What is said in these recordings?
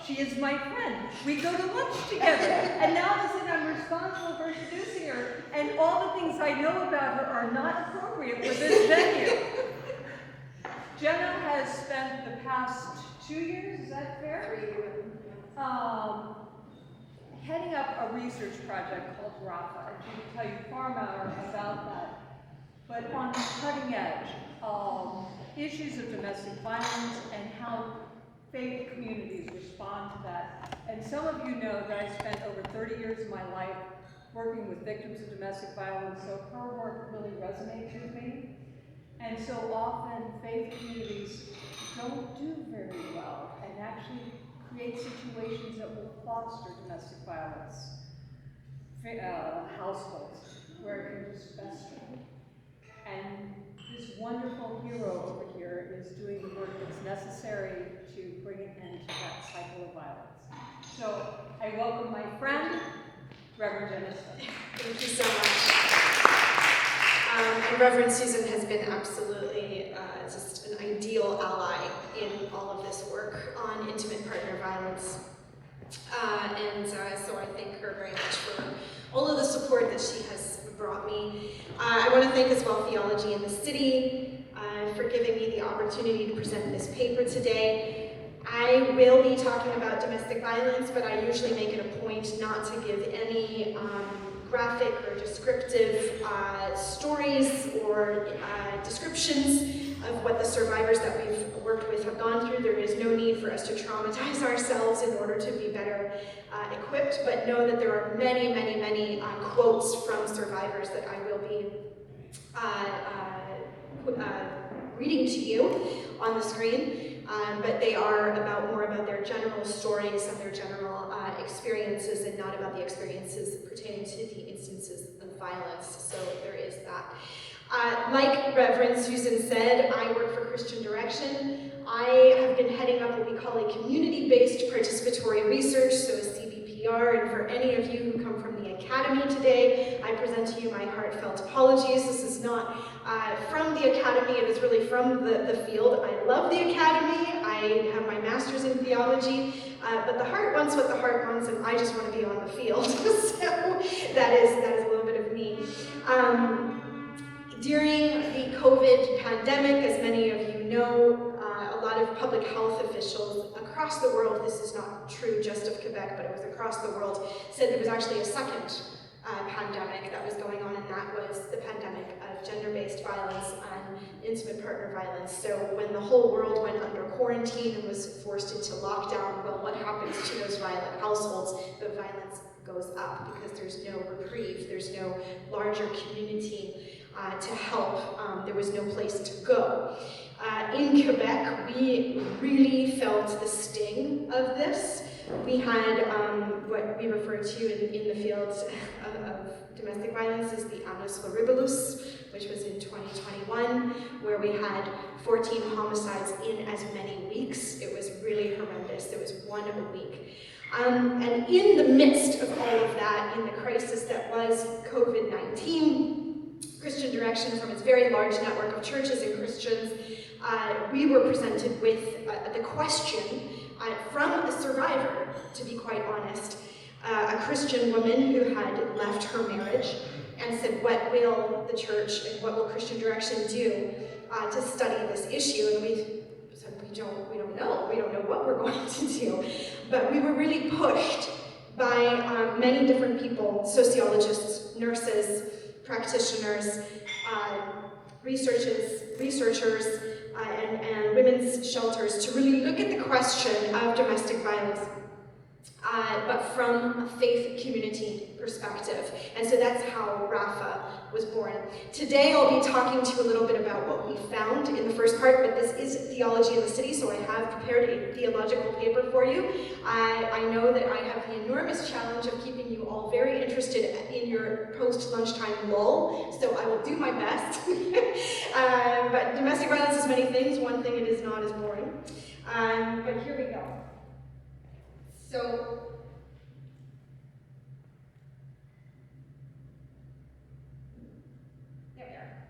She is my friend. We go to lunch together. And now listen, I'm responsible for introducing her, and all the things I know about her are not appropriate for this venue. Jenna has spent the past 2 years, is that fair? 3 years. Heading up a research project called Rafa, and she can tell you far more about that. But on the cutting edge of issues of domestic violence and how faith communities respond to that. And some of you know that I spent over 30 years of my life working with victims of domestic violence, so her work really resonates with me. And so often faith communities don't do very well and actually create situations that will foster domestic violence, households where it can just fester. And this wonderful hero over here is doing the work that's necessary to bring an end to that cycle of violence. So I welcome my friend, Reverend Jenna Smith. Thank you so much. And Reverend Susan has been absolutely just an ideal ally in all of this work on intimate partner violence. So I thank her very much for all of the support that she has brought me. I want to thank as well Theology in the City for giving me the opportunity to present this paper today. I will be talking about domestic violence, but I usually make it a point not to give any graphic or descriptive stories or descriptions of what the survivors that we've worked with have gone through. There is no need for us to traumatize ourselves in order to be better equipped, but know that there are many, many, many quotes from survivors that I will be reading to you on the screen, but they are more about their general stories and their general experiences, and not about the experiences pertaining to the instances of violence. So there is that. Like Reverend Susan said, I work for Christian Direction. I have been heading up what we call a community-based participatory research, so a CBPR, and for any of you who come from the Academy today, I present to you my heartfelt apologies. This is not from the Academy, it is really from the field. I love the Academy, I have my master's in theology, but the heart wants what the heart wants, and I just want to be on the field. So that is a little bit of me. During the COVID pandemic, as many of you know, a lot of public health officials across the world, this is not true just of Quebec, but it was across the world, said there was actually a second pandemic that was going on, and that was the pandemic of gender-based violence and intimate partner violence. So when the whole world went under quarantine and was forced into lockdown, well, what happens to those violent households? The violence goes up because there's no reprieve, there's no larger community to help. There was no place to go. In Quebec, we really felt the sting of this. We had what we refer to in the field of domestic violence as the annus horribilis, which was in 2021, where we had 14 homicides in as many weeks. It was really horrendous. There was one a week. And in the midst of all of that, in the crisis that was COVID-19, Christian Direction, from its very large network of churches and Christians, we were presented with the question from a survivor, to be quite honest, a Christian woman who had left her marriage and said, what will the church and what will Christian Direction do to study this issue? And we said, we don't know what we're going to do. But we were really pushed by many different people, sociologists, nurses, practitioners, researchers, and women's shelters to really look at the question of domestic violence, but from a faith community perspective. And so that's how Rafa was born. Today I'll be talking to you a little bit about what we found in the first part, but this is Theology in the City, so I have prepared a theological paper for you. I know that I have the enormous challenge of keeping you all very interested in your post-lunchtime lull, so I will do my best. But domestic violence is many things. One thing it is not is boring. But here we go. So, there we are.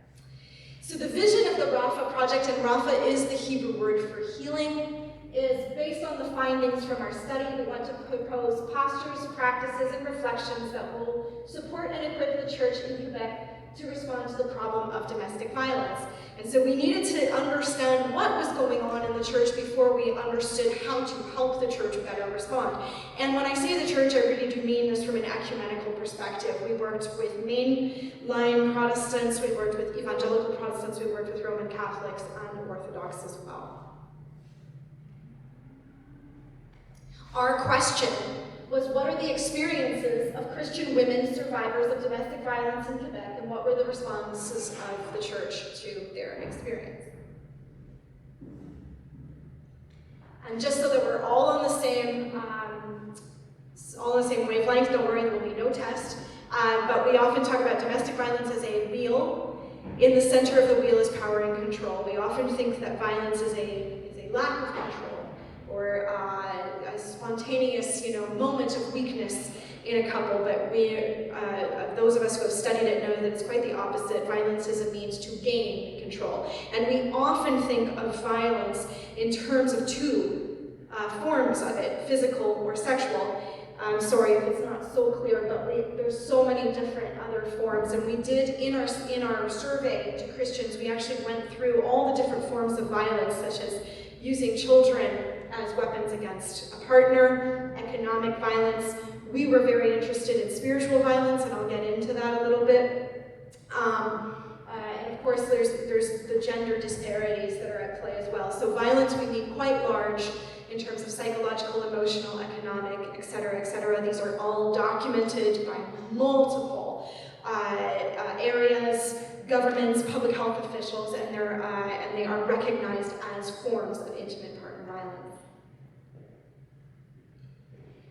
So the vision of the Rafa project, and Rafa is the Hebrew word for healing, is based on the findings from our study. We want to propose postures, practices, and reflections that will support and equip the church in Quebec to respond to the problem of domestic violence. And so we needed to understand what was going on in the church before we understood how to help the church better respond. And when I say the church, I really do mean this from an ecumenical perspective. We worked with mainline Protestants, we worked with evangelical Protestants, we worked with Roman Catholics and Orthodox as well. Our question was, what are the experiences of Christian women survivors of domestic violence in Quebec, and what were the responses of the church to their experience? And just so that we're all on the same wavelength, don't worry, there will be no test, but we often talk about domestic violence as a wheel. In the center of the wheel is power and control. We often think that violence is a lack of control, or a spontaneous, moment of weakness in a couple, but those of us who have studied it know that it's quite the opposite. Violence is a means to gain control. And we often think of violence in terms of two forms of it, physical or sexual. I'm sorry if it's not so clear, but there's so many different other forms. And we did, in our survey to Christians, we actually went through all the different forms of violence, such as using children as weapons against a partner, economic violence. We were very interested in spiritual violence, and I'll get into that a little bit. And of course, there's the gender disparities that are at play as well. So violence we need quite large in terms of psychological, emotional, economic, et cetera, These are all documented by multiple areas, governments, public health officials, and they are recognized as forms of intimate partner violence.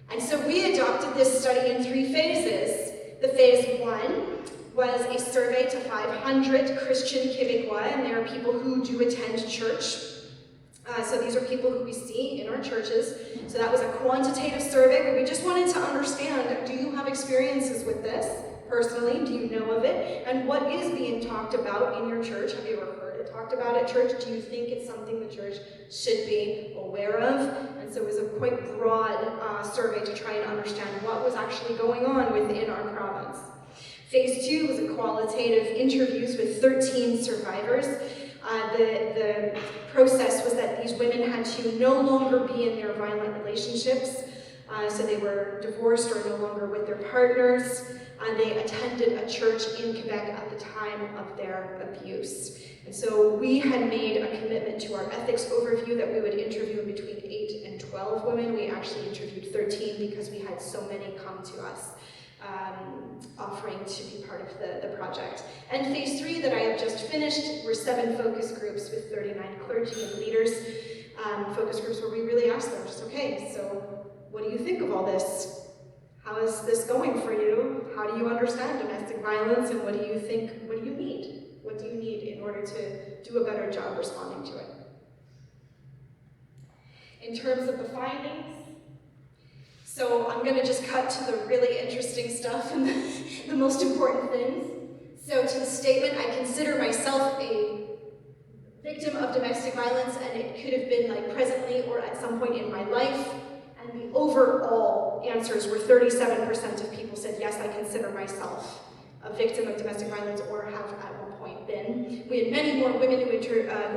And so we adopted this study in 3 phases. The phase 1 was a survey to 500 Christian Québécois, and there are people who do attend church. So these are people who we see in our churches. So that was a quantitative survey where we just wanted to understand, do you have experiences with this personally? Do you know of it? And what is being talked about in your church? Have you ever heard it talked about at church? Do you think it's something the church should be aware of? And so it was a quite broad survey to try and understand what was actually going on within our province. Phase 2 was a qualitative interviews with 13 survivors. The process was that these women had to no longer be in their violent relationships, so they were divorced or no longer with their partners, and they attended a church in Quebec at the time of their abuse. And so we had made a commitment to our ethics overview that we would interview between 8 and 12 women. We actually interviewed 13 because we had so many come to us offering to be part of the project. And phase 3 that I have just finished were 7 focus groups with 39 clergy and leaders. Focus groups where we really asked them, just, okay, so what do you think of all this? How is this going for you? How do you understand domestic violence, and what do you think, what do you need? What do you need in order to do a better job responding to it? In terms of the findings, so I'm going to just cut to the really interesting stuff and the most important things. So to the statement, I consider myself a victim of domestic violence, and it could have been like presently or at some point in my life. And the overall answers were 37% of people said, yes, I consider myself a victim of domestic violence or have at one point been. We had many more women who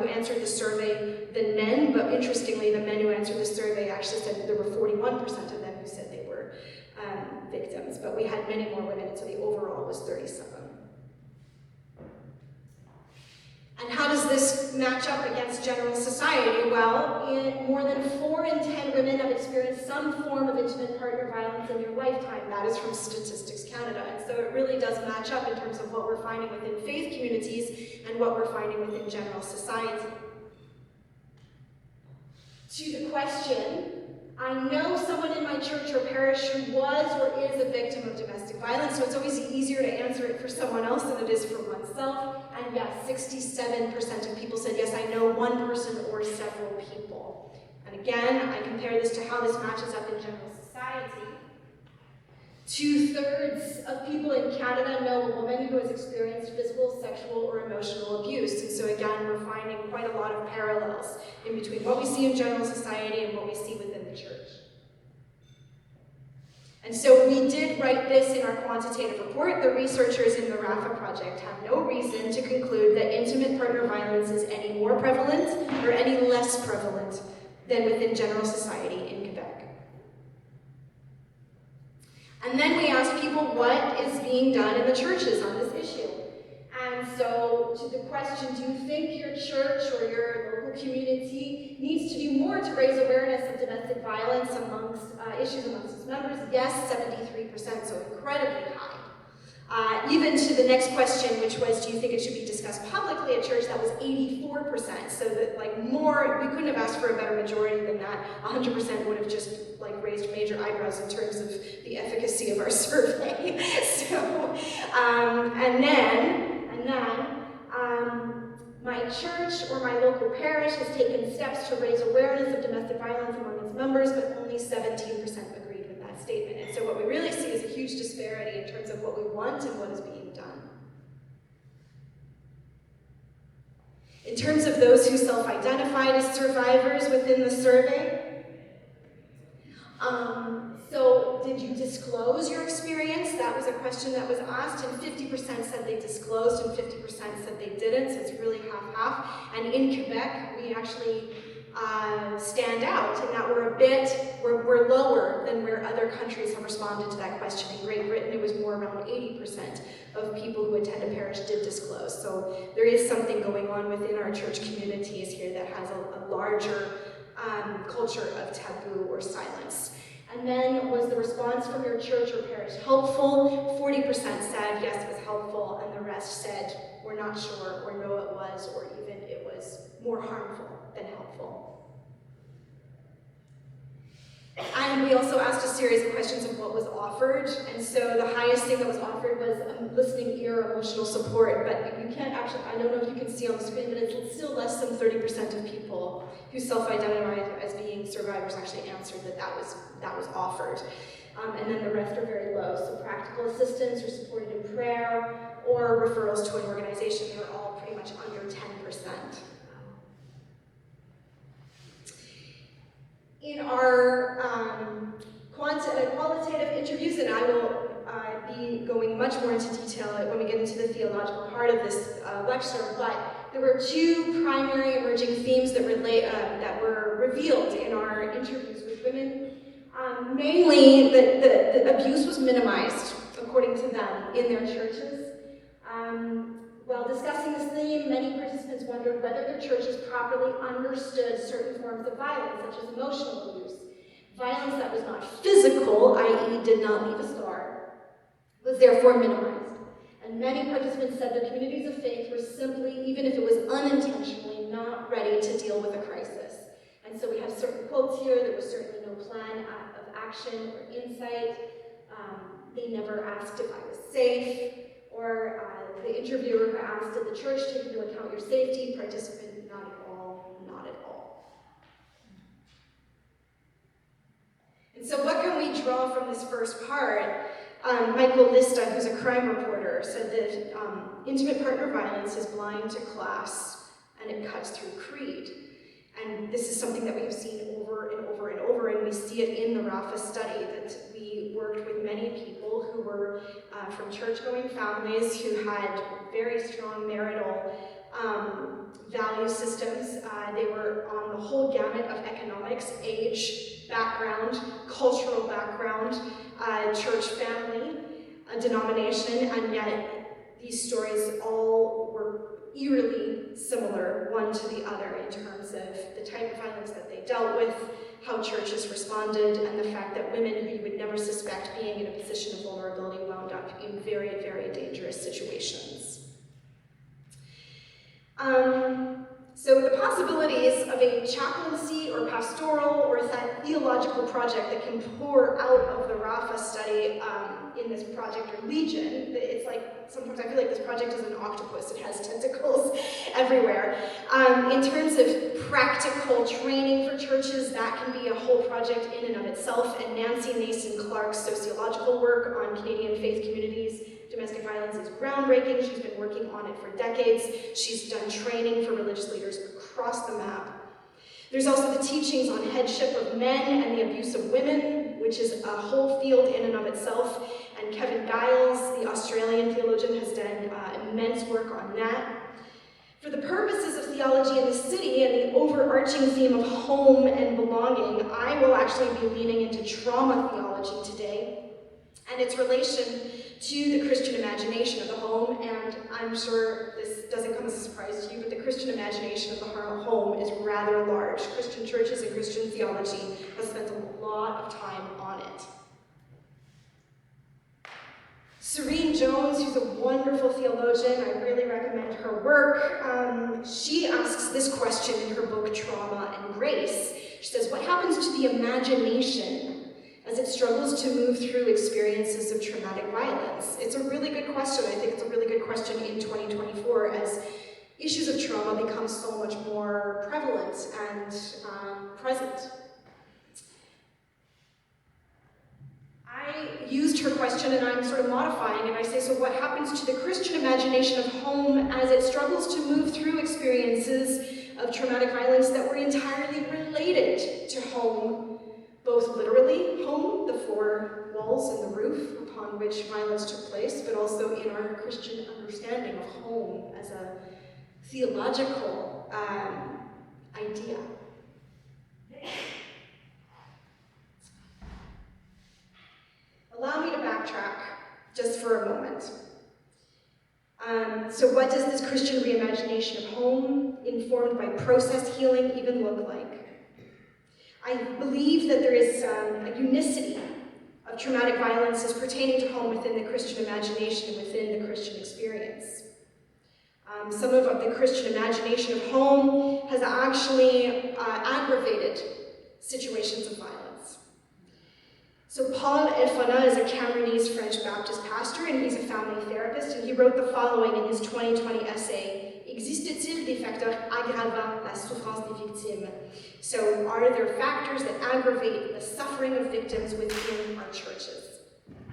answered the survey than men, but interestingly, the men who answered the survey actually said that there were 41% of them who said they were victims, but we had many more women, so the overall was 37. And how does this match up against general society? Well, more than 4 in 10 women have experienced some form of intimate partner violence in their lifetime. That is from Statistics Canada. And so it really does match up in terms of what we're finding within faith communities and what we're finding within general society. To the question, I know someone in my church or parish who was or is a victim of domestic violence, so it's always easier to answer it for someone else than it is for oneself. And yes, 67% of people said, yes, I know one person or several people. And again, I compare this to how this matches up in general society. 2/3 of people in Canada know a woman who has experienced physical, sexual, or emotional abuse. And so again, we're finding quite a lot of parallels in between what we see in general society and what we see within the church. And so we did write this in our quantitative report. The researchers in the RAFA project have no reason to conclude that intimate partner violence is any more prevalent or any less prevalent than within general society in Quebec. And then we asked people what is being done in the churches on this issue. And so to the question, do you think your church or your local community needs to do more to raise awareness of domestic violence amongst issues amongst its members? Yes, 73%, so incredibly high. Even to the next question, which was, do you think it should be discussed publicly at church? That was 84%. So that, like, more, we couldn't have asked for a better majority than that. 100% would have just, like, raised major eyebrows in terms of the efficacy of our survey. So, and then, my church or my local parish has taken steps to raise awareness of domestic violence among its members, but only 17% agreed with that statement. And so what we really see is a huge disparity in terms of what we want and what is being done. In terms of those who self-identified as survivors within the survey, so did you disclose your experience? That was a question that was asked, and 50% said they disclosed and 50% said they didn't, so it's really half-half. And in Quebec, we actually stand out in that we're lower than where other countries have responded to that question. In Great Britain, it was more around 80% of people who attend a parish did disclose. So there is something going on within our church communities here that has a larger culture of taboo or silence. And then, was the response from your church or parish helpful? 40% said yes, it was helpful, and the rest said we're not sure, or no, it was, or even it was more harmful than helpful. And we also asked a series of questions of what was offered, and so the highest thing that was offered was listening ear, emotional support, but you can't actually, I don't know if you can see on the screen, but it's still less than 30% of people who self-identified as being survivors actually answered that was offered. And then the rest are very low, so practical assistance or supported in prayer or referrals to an organization, they're all pretty much under 10%. In our qualitative interviews, and I will be going much more into detail when we get into the theological part of this lecture, but there were two primary emerging themes that were revealed in our interviews with women. Mainly, the abuse was minimized, according to them, in their churches. While discussing this theme, many participants wondered whether their churches properly understood certain forms of violence, such as emotional abuse. Violence that was not physical, i.e. did not leave a scar, was therefore minimized. And many participants said their communities of faith were simply, even if it was unintentionally, not ready to deal with a crisis. And so we have certain quotes here. There was certainly no plan of action or insight. They never asked if I was safe, or the interviewer who asked, did the church take into account your safety? Participant, not at all, not at all. And so what can we draw from this first part? Michael Lista, who's a crime reporter, said that intimate partner violence is blind to class, and it cuts through creed. And this is something that we have seen over and over and over, and we see it in the RAFA study, that we worked with many people who were from church-going families who had very strong marital value systems. They were on the whole gamut of economics, age, background, cultural background, church family, denomination, and yet these stories all were eerily similar one to the other in terms of the type of violence that they dealt with, how churches responded, and the fact that women who you would never suspect being in a position of vulnerability wound up in very, very dangerous situations. So the possibilities of a chaplaincy or pastoral or theological project that can pour out of the RAFA study in this project are legion. It's like, sometimes I feel like this project is an octopus. It has tentacles everywhere. In terms of practical training for churches, that can be a whole project in and of itself, and Nancy Nason-Clark's sociological work on Canadian faith communities, domestic violence, is groundbreaking. She's been working on it for decades. She's done training for religious leaders across the map. There's also the teachings on headship of men and the abuse of women, which is a whole field in and of itself. And Kevin Giles, the Australian theologian, has done immense work on that. For the purposes of theology in the city and the overarching theme of home and belonging, I will actually be leaning into trauma theology today and its relation to the Christian imagination of the home. And I'm sure this doesn't come as a surprise to you, but the Christian imagination of the home is rather large. Christian churches and Christian theology have spent a lot of time on it. Serene Jones, who's a wonderful theologian, I really recommend her work. She asks this question in her book, Trauma and Grace. She says, what happens to the imagination as it struggles to move through experiences of traumatic violence? It's a really good question. I think it's a really good question in 2024 as issues of trauma become so much more prevalent and present. I used her question and I'm sort of modifying it. I say, so what happens to the Christian imagination of home as it struggles to move through experiences of traumatic violence that were entirely related to home, both literally home, the four walls and the roof upon which violence took place, but also in our Christian understanding of home as a theological idea. Allow me to backtrack just for a moment. So what does this Christian reimagination of home, informed by process healing, even look like? I believe that there is a unicity of traumatic violence as pertaining to home within the Christian imagination and within the Christian experience. Some of the Christian imagination of home has actually aggravated situations of violence. So Paul Elfana is a Cameroonese French Baptist pastor, and he's a family therapist, and he wrote the following in his 2020 essay, Existe-t-il des facteurs aggravant la souffrance des victimes? So are there factors that aggravate the suffering of victims within our churches?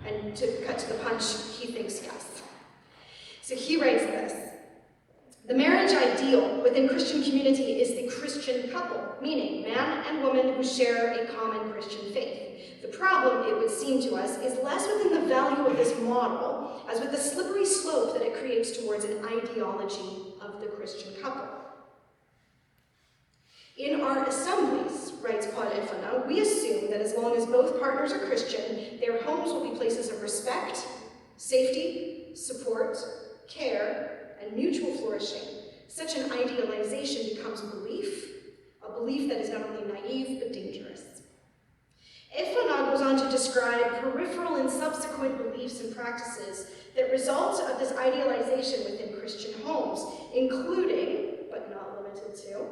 And to cut to the punch, he thinks yes. So he writes this, the marriage ideal within Christian community is the Christian couple, meaning man and woman who share a common Christian faith. The problem, it would seem to us, is less within the value of this model as with the slippery slope that it creates towards an ideology of the Christian couple. In our assemblies, writes Paul Elfana, we assume that as long as both partners are Christian, their homes will be places of respect, safety, support, care, and mutual flourishing. Such an idealization becomes belief, a belief that is not only naive but dangerous. Elfana goes on to describe peripheral and subsequent beliefs and practices that result of this idealization within Christian homes, including, but not limited to,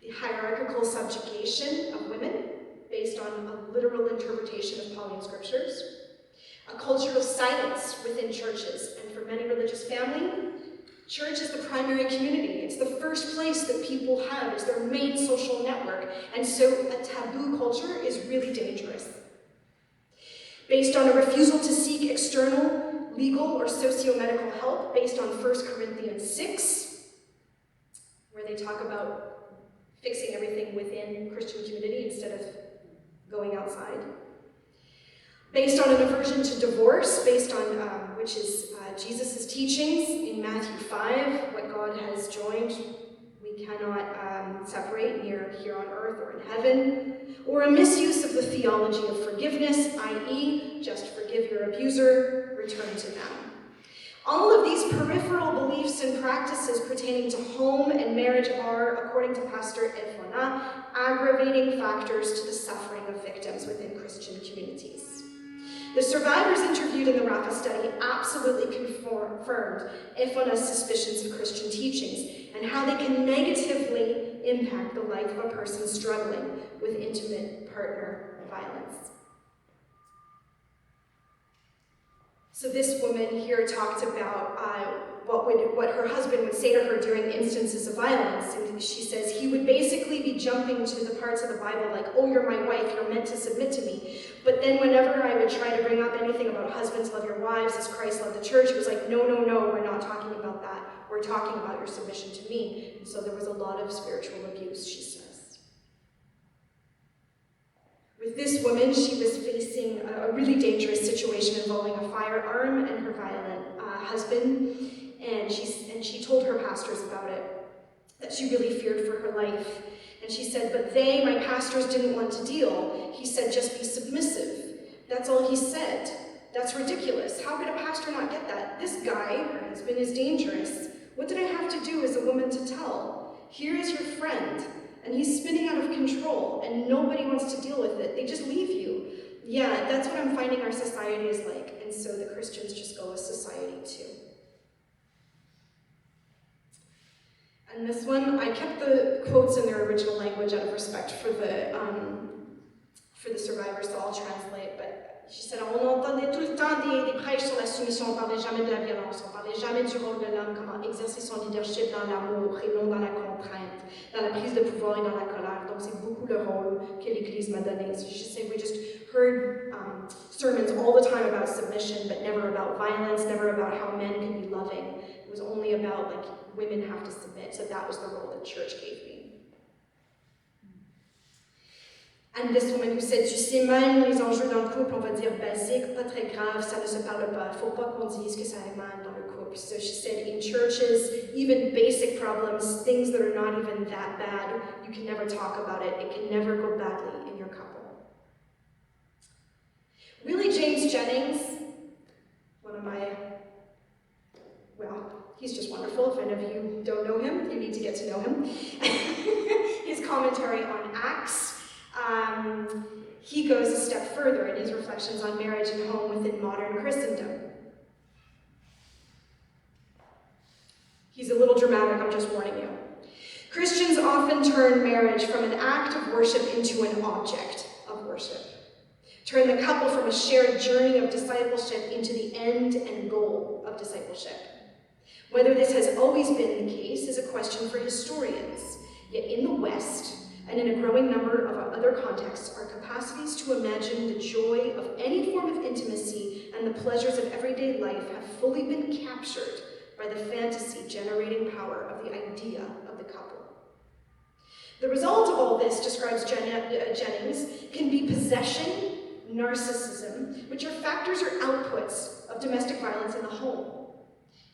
the hierarchical subjugation of women based on a literal interpretation of Pauline scriptures, a culture of silence within churches, and for many religious families, church is the primary community. It's the first place that people have. It's their main social network. And so a taboo culture is really dangerous. Based on a refusal to seek external, legal, or socio-medical help, based on 1 Corinthians 6, where they talk about fixing everything within Christian community instead of going outside. Based on an aversion to divorce, based on which is Jesus' teachings in Matthew 5, what God has joined, we cannot separate here on earth or in heaven, or a misuse of the theology of forgiveness, i.e., just forgive your abuser, return to them. All of these peripheral beliefs and practices pertaining to home and marriage are, according to Pastor Elfana, aggravating factors to the suffering of victims within Christian communities. The survivors interviewed in the Rafa study absolutely confirmed Elfana's suspicions of Christian teachings and how they can negatively impact the life of a person struggling with intimate partner violence. So this woman here talked about what her husband would say to her during instances of violence. And she says he would basically be jumping to the parts of the Bible like, oh, you're my wife, you're meant to submit to me. But then whenever I would try to bring up anything about husbands love your wives as Christ loved the church, it was like, no, we're not talking about that. We're talking about your submission to me. And so there was a lot of spiritual abuse, she says. With this woman, she was facing a really dangerous situation involving a firearm and her violent husband, and she told her pastors about it, that she really feared for her life. And she said, but my pastors, didn't want to deal. He said, just be submissive. That's all he said. That's ridiculous. How could a pastor not get that? This guy, her husband, is dangerous. What did I have to do as a woman to tell? Here is your friend, and he's spinning out of control, and nobody wants to deal with it. They just leave you. Yeah, that's what I'm finding our society is like, and so the Christians just go as society too. And this one, I kept the quotes in their original language out of respect for the survivors, so I'll translate, but she said, on entendait tout le temps des prêches sur la soumission, on parlait jamais de la violence, on parlait jamais du rôle de l'homme, comment exercer son leadership dans l'amour et non dans la contrainte, dans la prise de pouvoir et dans la colère. Donc c'est beaucoup le rôle que l'Église m'a donné. So she said, we just heard sermons all the time about submission, but never about violence, never about how men can be loving. It was only about, like, women have to submit, so that was the role the church gave me. And this woman who said, tu sais, même les enjeux dans le couple, on va dire basiques, pas très graves, ça ne se parle pas. Il ne faut pas qu'on dise que ça est mal dans le couple. So she said, in churches, even basic problems, things that are not even that bad, you can never talk about it. It can never go badly in your couple. Willie James Jennings, one of my, well, he's just wonderful. If any of you don't know him, you need to get to know him. His commentary on Acts, he goes a step further in his reflections on marriage and home within modern Christendom. He's a little dramatic, I'm just warning you. Christians often turn marriage from an act of worship into an object of worship. Turn the couple from a shared journey of discipleship into the end and goal of discipleship. Whether this has always been the case is a question for historians. Yet in the West, and in a growing number of other contexts, our capacities to imagine the joy of any form of intimacy and the pleasures of everyday life have fully been captured by the fantasy-generating power of the idea of the couple. The result of all this, describes Jennings, can be possession, narcissism, which are factors or outputs of domestic violence in the home.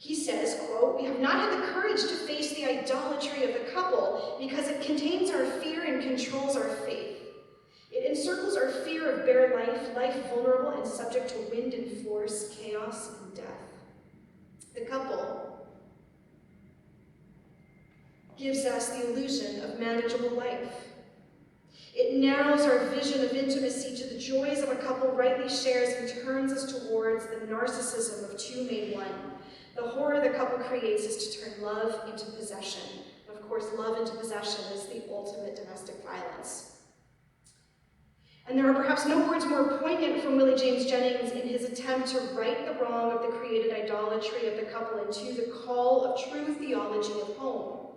He says, quote, we have not had the courage to face the idolatry of the couple because it contains our fear and controls our faith. It encircles our fear of bare life vulnerable and subject to wind and force, chaos and death. The couple gives us the illusion of manageable life. It narrows our vision of intimacy to the joys of a couple rightly shares and turns us towards the narcissism of two made one. The horror the couple creates is to turn love into possession. And of course, love into possession is the ultimate domestic violence. And there are perhaps no words more poignant from Willie James Jennings in his attempt to right the wrong of the created idolatry of the couple into the call of true theology of home.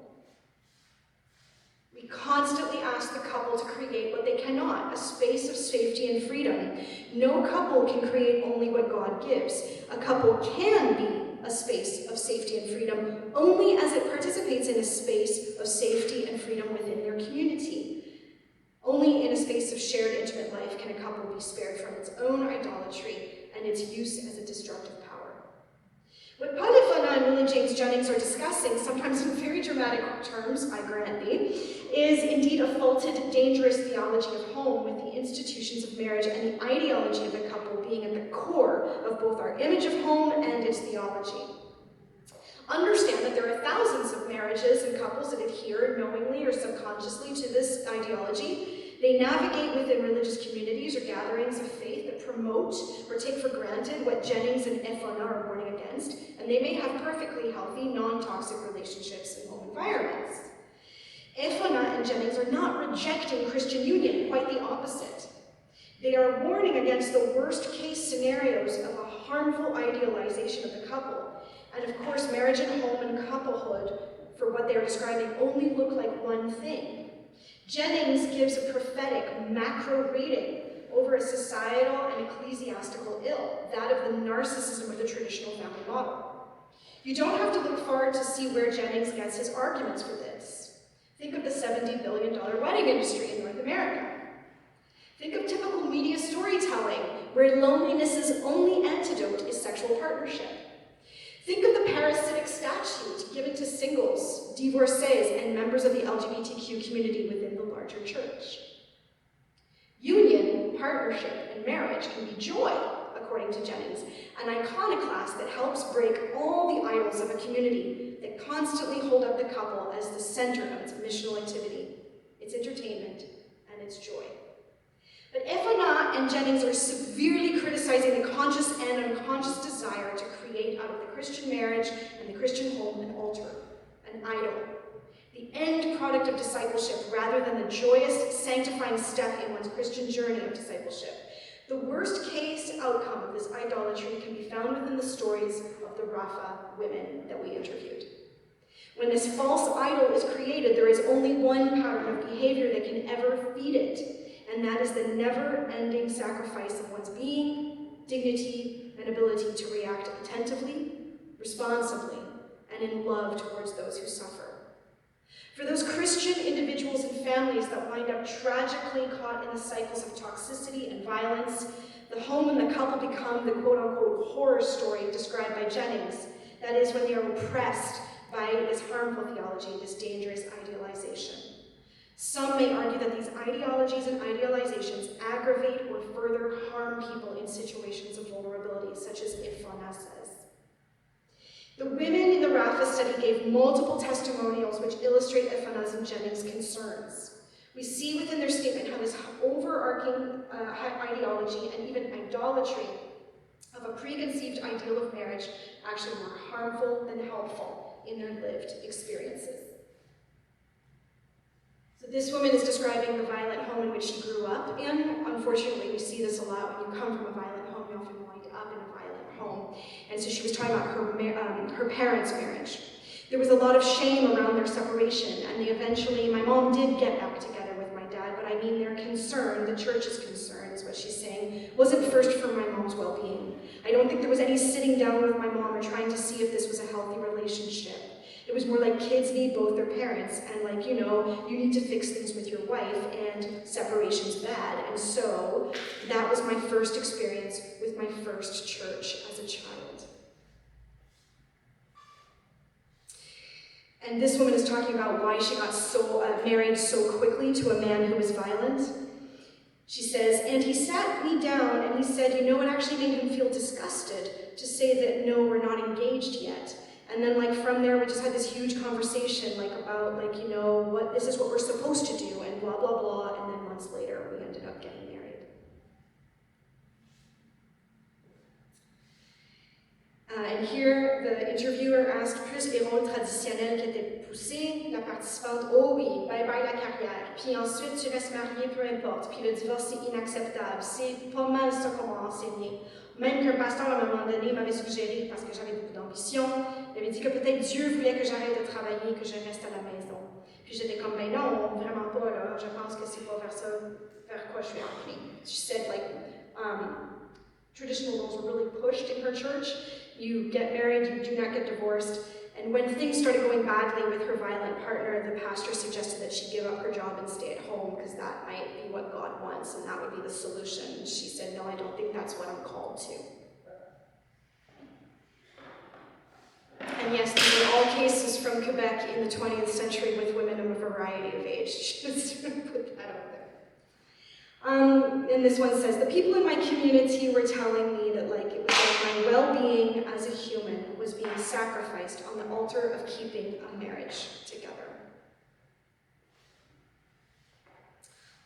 We constantly ask the couple to create what they cannot, a space of safety and freedom. No couple can create only what God gives. A couple can be a space of safety and freedom only as it participates in a space of safety and freedom within their community. Only in a space of shared intimate life can a couple be spared from its own idolatry and its use as a destructive power. What Padefana and Willie James Jennings are discussing, sometimes in very dramatic terms, I grant thee, is indeed a faulted, dangerous theology of home with the institutions of marriage and the ideology of the couple being at the core of both our image of home and its theology. Understand that there are thousands of marriages and couples that adhere knowingly or subconsciously to this ideology. They navigate within religious communities or gatherings of faith that promote or take for granted what Jennings and Efona are warning against, and they may have perfectly healthy, non-toxic relationships in home environments. Efona and Jennings are not rejecting Christian union, quite the opposite. They are warning against the worst-case scenarios of a harmful idealization of the couple, And of course, marriage and home and couplehood, for what they are describing, only look like one thing. Jennings gives a prophetic macro rating over a societal and ecclesiastical ill, that of the narcissism of the traditional family model. You don't have to look far to see where Jennings gets his arguments for this. Think of the $70 billion wedding industry in North America. Think of typical media storytelling, where loneliness's only antidote is sexual partnership. Think of the parasitic statute given to singles, divorcees, and members of the LGBTQ community within the larger church. Union, partnership, and marriage can be joy, according to Jennings, an iconoclast that helps break all the idols of a community that constantly hold up the couple as the center of its missional activity, its entertainment, and its joy. But Efana and Jennings are severely criticizing the conscious and unconscious desire to create out of the Christian marriage and the Christian home an altar, an idol, the end product of discipleship rather than the joyous, sanctifying step in one's Christian journey of discipleship. The worst case outcome of this idolatry can be found within the stories of the Rapha women that we interviewed. When this false idol is created, there is only one pattern of behavior that can ever feed it, and that is the never-ending sacrifice of one's being, dignity, and ability to react attentively, responsibly, and in love towards those who suffer. For those Christian individuals and families that wind up tragically caught in the cycles of toxicity and violence, the home and the couple become the quote-unquote horror story described by Jennings. That is, when they are oppressed by this harmful theology, this dangerous idealization. Some may argue that these ideologies and idealizations aggravate or further harm people in situations of vulnerability, such as Ifana says. The women in the Rapha study gave multiple testimonials which illustrate Ifana's and Jennings' concerns. We see within their statement how this overarching ideology and even idolatry of a preconceived ideal of marriage actually more harmful than helpful in their lived experiences. So this woman is describing the violent home in which she grew up in. Unfortunately, we see this a lot. When you come from a violent home, you often wind up in a violent home. And so she was talking about her parents' marriage. There was a lot of shame around their separation, and my mom did get back together with my dad, but I mean their concern, the church's concern, is what she's saying, wasn't first for my mom's well-being. I don't think there was any sitting down with my mom or trying to see if this was a healthy relationship. It was more like kids need both their parents, and like, you need to fix things with your wife, and separation's bad. And so that was my first experience with my first church as a child. And this woman is talking about why she got married so quickly to a man who was violent. She says, and he sat me down and he said, it actually made him feel disgusted to say that, no, we're not engaged yet. And then from there, we just had this huge conversation about this is what we're supposed to do and blah, blah, blah. And then months later, we ended up getting married. And here, the interviewer asked, plus les rôles traditionnels qui étaient poussés, la participante, oh oui, bye bye la carrière, puis ensuite tu restes mariée, peu importe, puis le divorce c'est inacceptable, c'est pas mal ça qu'on m'a enseigné. Même qu'un pasteur à un moment donné m'avait suggéré, parce que j'avais beaucoup d'ambition, il avait dit que peut-être Dieu voulait que j'arrête de travailler, que je reste à la maison. Puis j'étais comme, ben non, vraiment pas, là, je pense que c'est pas vers quoi je suis appelée. She said, traditional roles were really pushed in her church. You get married, you do not get divorced. And when things started going badly with her violent partner, the pastor suggested that she give up her job and stay at home because that might be what God wants and that would be the solution. She said, no, I don't think that's what I'm called to. And yes, these are all cases from Quebec in the 20th century with women of a variety of age. Just to put that out there. And this one says, the people in my community were telling me that it was like my well-being as a human was being sacrificed on the altar of keeping a marriage together.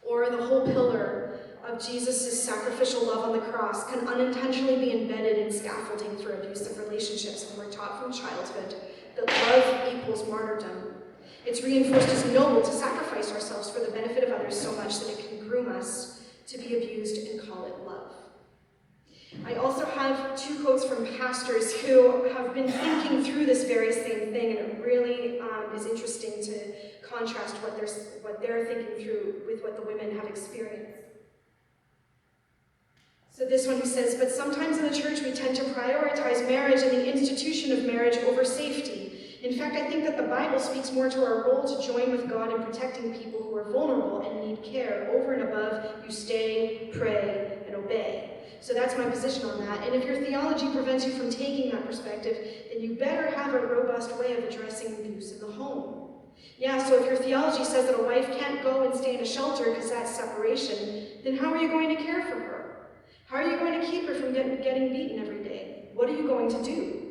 Or the whole pillar of Jesus' sacrificial love on the cross can unintentionally be embedded in scaffolding for abusive relationships, and we're taught from childhood that love equals martyrdom. It's reinforced as noble to sacrifice ourselves for the benefit of others so much that it can groom us to be abused and call it love. I also have two quotes from pastors who have been thinking through this very same thing, and it really is interesting to contrast what they're thinking through with what the women have experienced. So this one who says, but sometimes in the church we tend to prioritize marriage and the institution of marriage over safety. In fact, I think that the Bible speaks more to our role to join with God in protecting people who are vulnerable and need care over and above you stay, pray, and obey. So that's my position on that. And if your theology prevents you from taking that perspective, then you better have a robust way of addressing abuse in the home. Yeah, so if your theology says that a wife can't go and stay in a shelter because that's separation, then how are you going to care for her? How are you going to keep her from getting beaten every day? What are you going to do?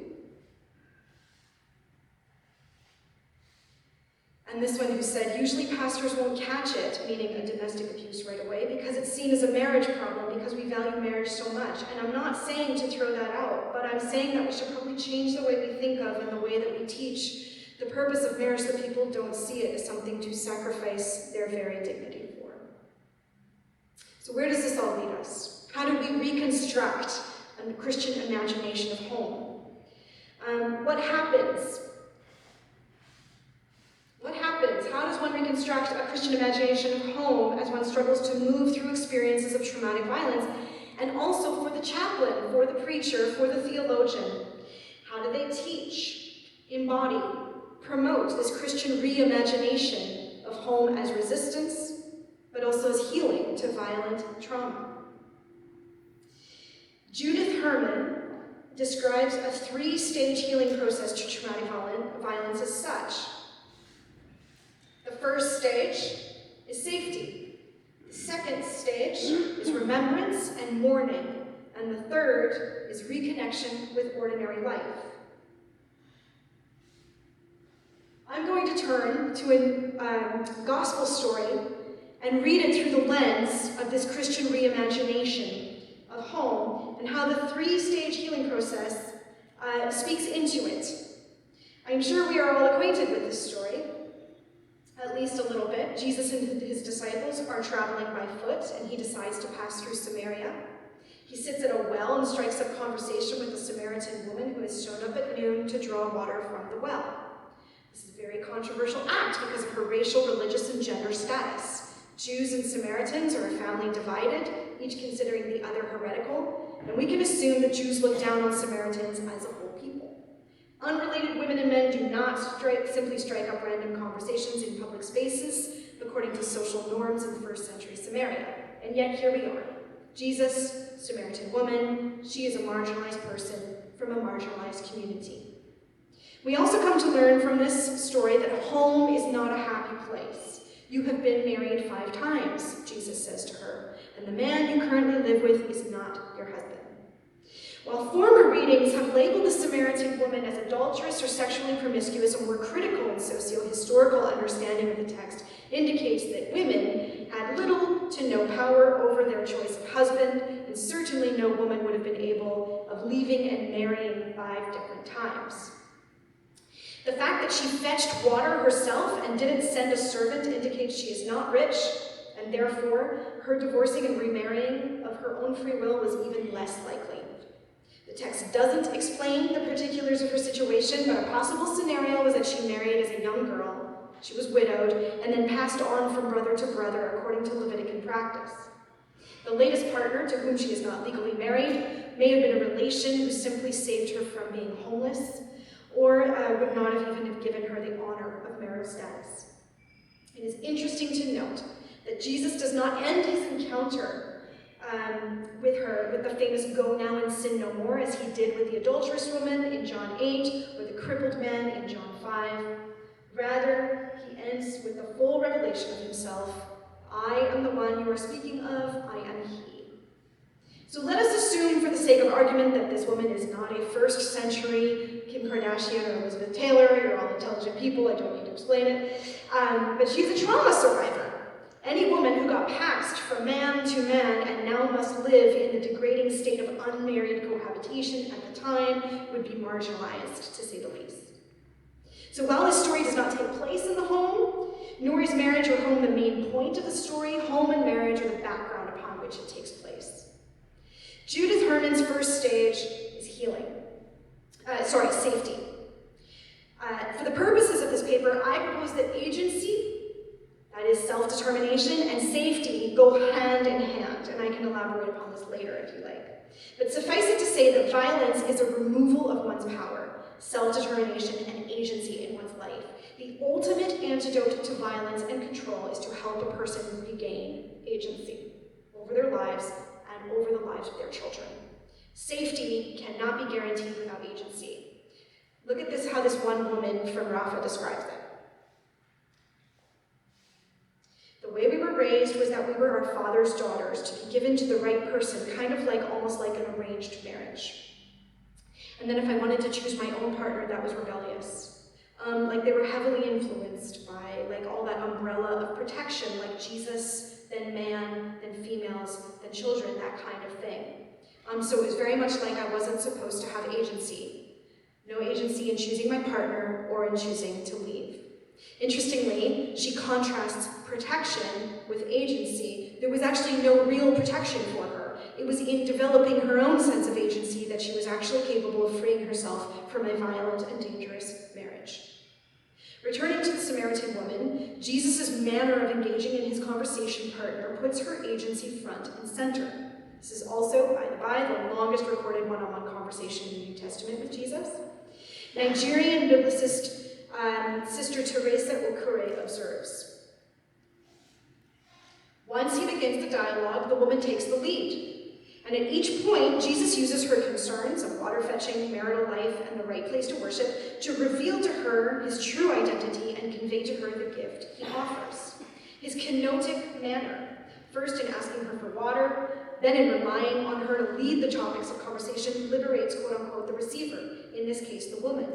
And this one who said, usually pastors won't catch it, meaning a domestic abuse right away, because it's seen as a marriage problem, because we value marriage so much. And I'm not saying to throw that out, but I'm saying that we should probably change the way we think of and the way that we teach the purpose of marriage so people don't see it as something to sacrifice their very dignity for. So where does this all lead us? How do we reconstruct a Christian imagination of home? What happens? What happens? How does one reconstruct a Christian imagination of home as one struggles to move through experiences of traumatic violence? And also for the chaplain, for the preacher, for the theologian. How do they teach, embody, promote this Christian reimagination of home as resistance, but also as healing to violent trauma? Judith Herman describes a three-stage healing process to traumatic violence as such. The first stage is safety. The second stage is remembrance and mourning. And the third is reconnection with ordinary life. I'm going to turn to a gospel story and read it through the lens of this Christian reimagination of home and how the three-stage healing process speaks into it. I'm sure we are all acquainted with this story. At least a little bit. Jesus and his disciples are traveling by foot, and he decides to pass through Samaria. He sits at a well and strikes up conversation with a Samaritan woman who has shown up at noon to draw water from the well. This is a very controversial act because of her racial, religious, and gender status. Jews and Samaritans are a family divided, each considering the other heretical, and we can assume that Jews look down on Samaritans as a whole people. Unrelated women and men do not simply strike up random conversations in public spaces according to social norms in first century Samaria. And yet here we are. Jesus, Samaritan woman, she is a marginalized person from a marginalized community. We also come to learn from this story that home is not a happy place. You have been married 5 times, Jesus says to her, and the man you currently live with is not your husband. While former readings have labeled the Samaritan woman as adulterous or sexually promiscuous, a more critical and socio-historical understanding of the text indicates that women had little to no power over their choice of husband, and certainly no woman would have been able of leaving and marrying 5 different times. The fact that she fetched water herself and didn't send a servant indicates she is not rich, and therefore her divorcing and remarrying of her own free will was even less likely. The text doesn't explain the particulars of her situation, but a possible scenario was that she married as a young girl, she was widowed, and then passed on from brother to brother according to Levitican practice. The latest partner, to whom she is not legally married, may have been a relation who simply saved her from being homeless, or would not have even have given her the honor of marital status. It is interesting to note that Jesus does not end his encounter with the famous "go now and sin no more," as he did with the adulterous woman in John 8, or the crippled man in John 5. Rather, he ends with the full revelation of himself. I am the one you are speaking of, I am he. So let us assume, for the sake of argument, that this woman is not a first century Kim Kardashian or Elizabeth Taylor. You're all intelligent people, I don't need to explain it. But she's a trauma survivor. Any woman who got passed from man to man and now must live in the degrading state of unmarried cohabitation at the time would be marginalized, to say the least. So while this story does not take place in the home, nor is marriage or home the main point of the story, home and marriage are the background upon which it takes place. Judith Herman's first stage is safety. For the purposes of this paper, I propose that agency, that is self-determination, and safety go hand in hand, and I can elaborate upon this later if you like. But suffice it to say that violence is a removal of one's power, self-determination, and agency in one's life. The ultimate antidote to violence and control is to help a person regain agency over their lives and over the lives of their children. Safety cannot be guaranteed without agency. Look at this, how this one woman from Rafa describes it. The way we were raised was that we were our father's daughters, to be given to the right person, kind of like, almost like an arranged marriage. And then if I wanted to choose my own partner, that was rebellious. Like they were heavily influenced by like all that umbrella of protection, like Jesus, then man, then females, then children, that kind of thing. So it was very much like I wasn't supposed to have agency. No agency in choosing my partner or in choosing to leave. Interestingly, she contrasts protection with agency. There was actually no real protection for her. It was in developing her own sense of agency that she was actually capable of freeing herself from a violent and dangerous marriage. Returning to the Samaritan woman, Jesus' manner of engaging in his conversation partner puts her agency front and center. This is also, by the by, the longest recorded one-on-one conversation in the New Testament with Jesus. Nigerian biblicist Sister Teresa Okure observes, once he begins the dialogue, the woman takes the lead. And at each point, Jesus uses her concerns of water fetching, marital life, and the right place to worship to reveal to her his true identity and convey to her the gift he offers. His kenotic manner, first in asking her for water, then in relying on her to lead the topics of conversation, liberates, quote-unquote, the receiver, in this case, the woman.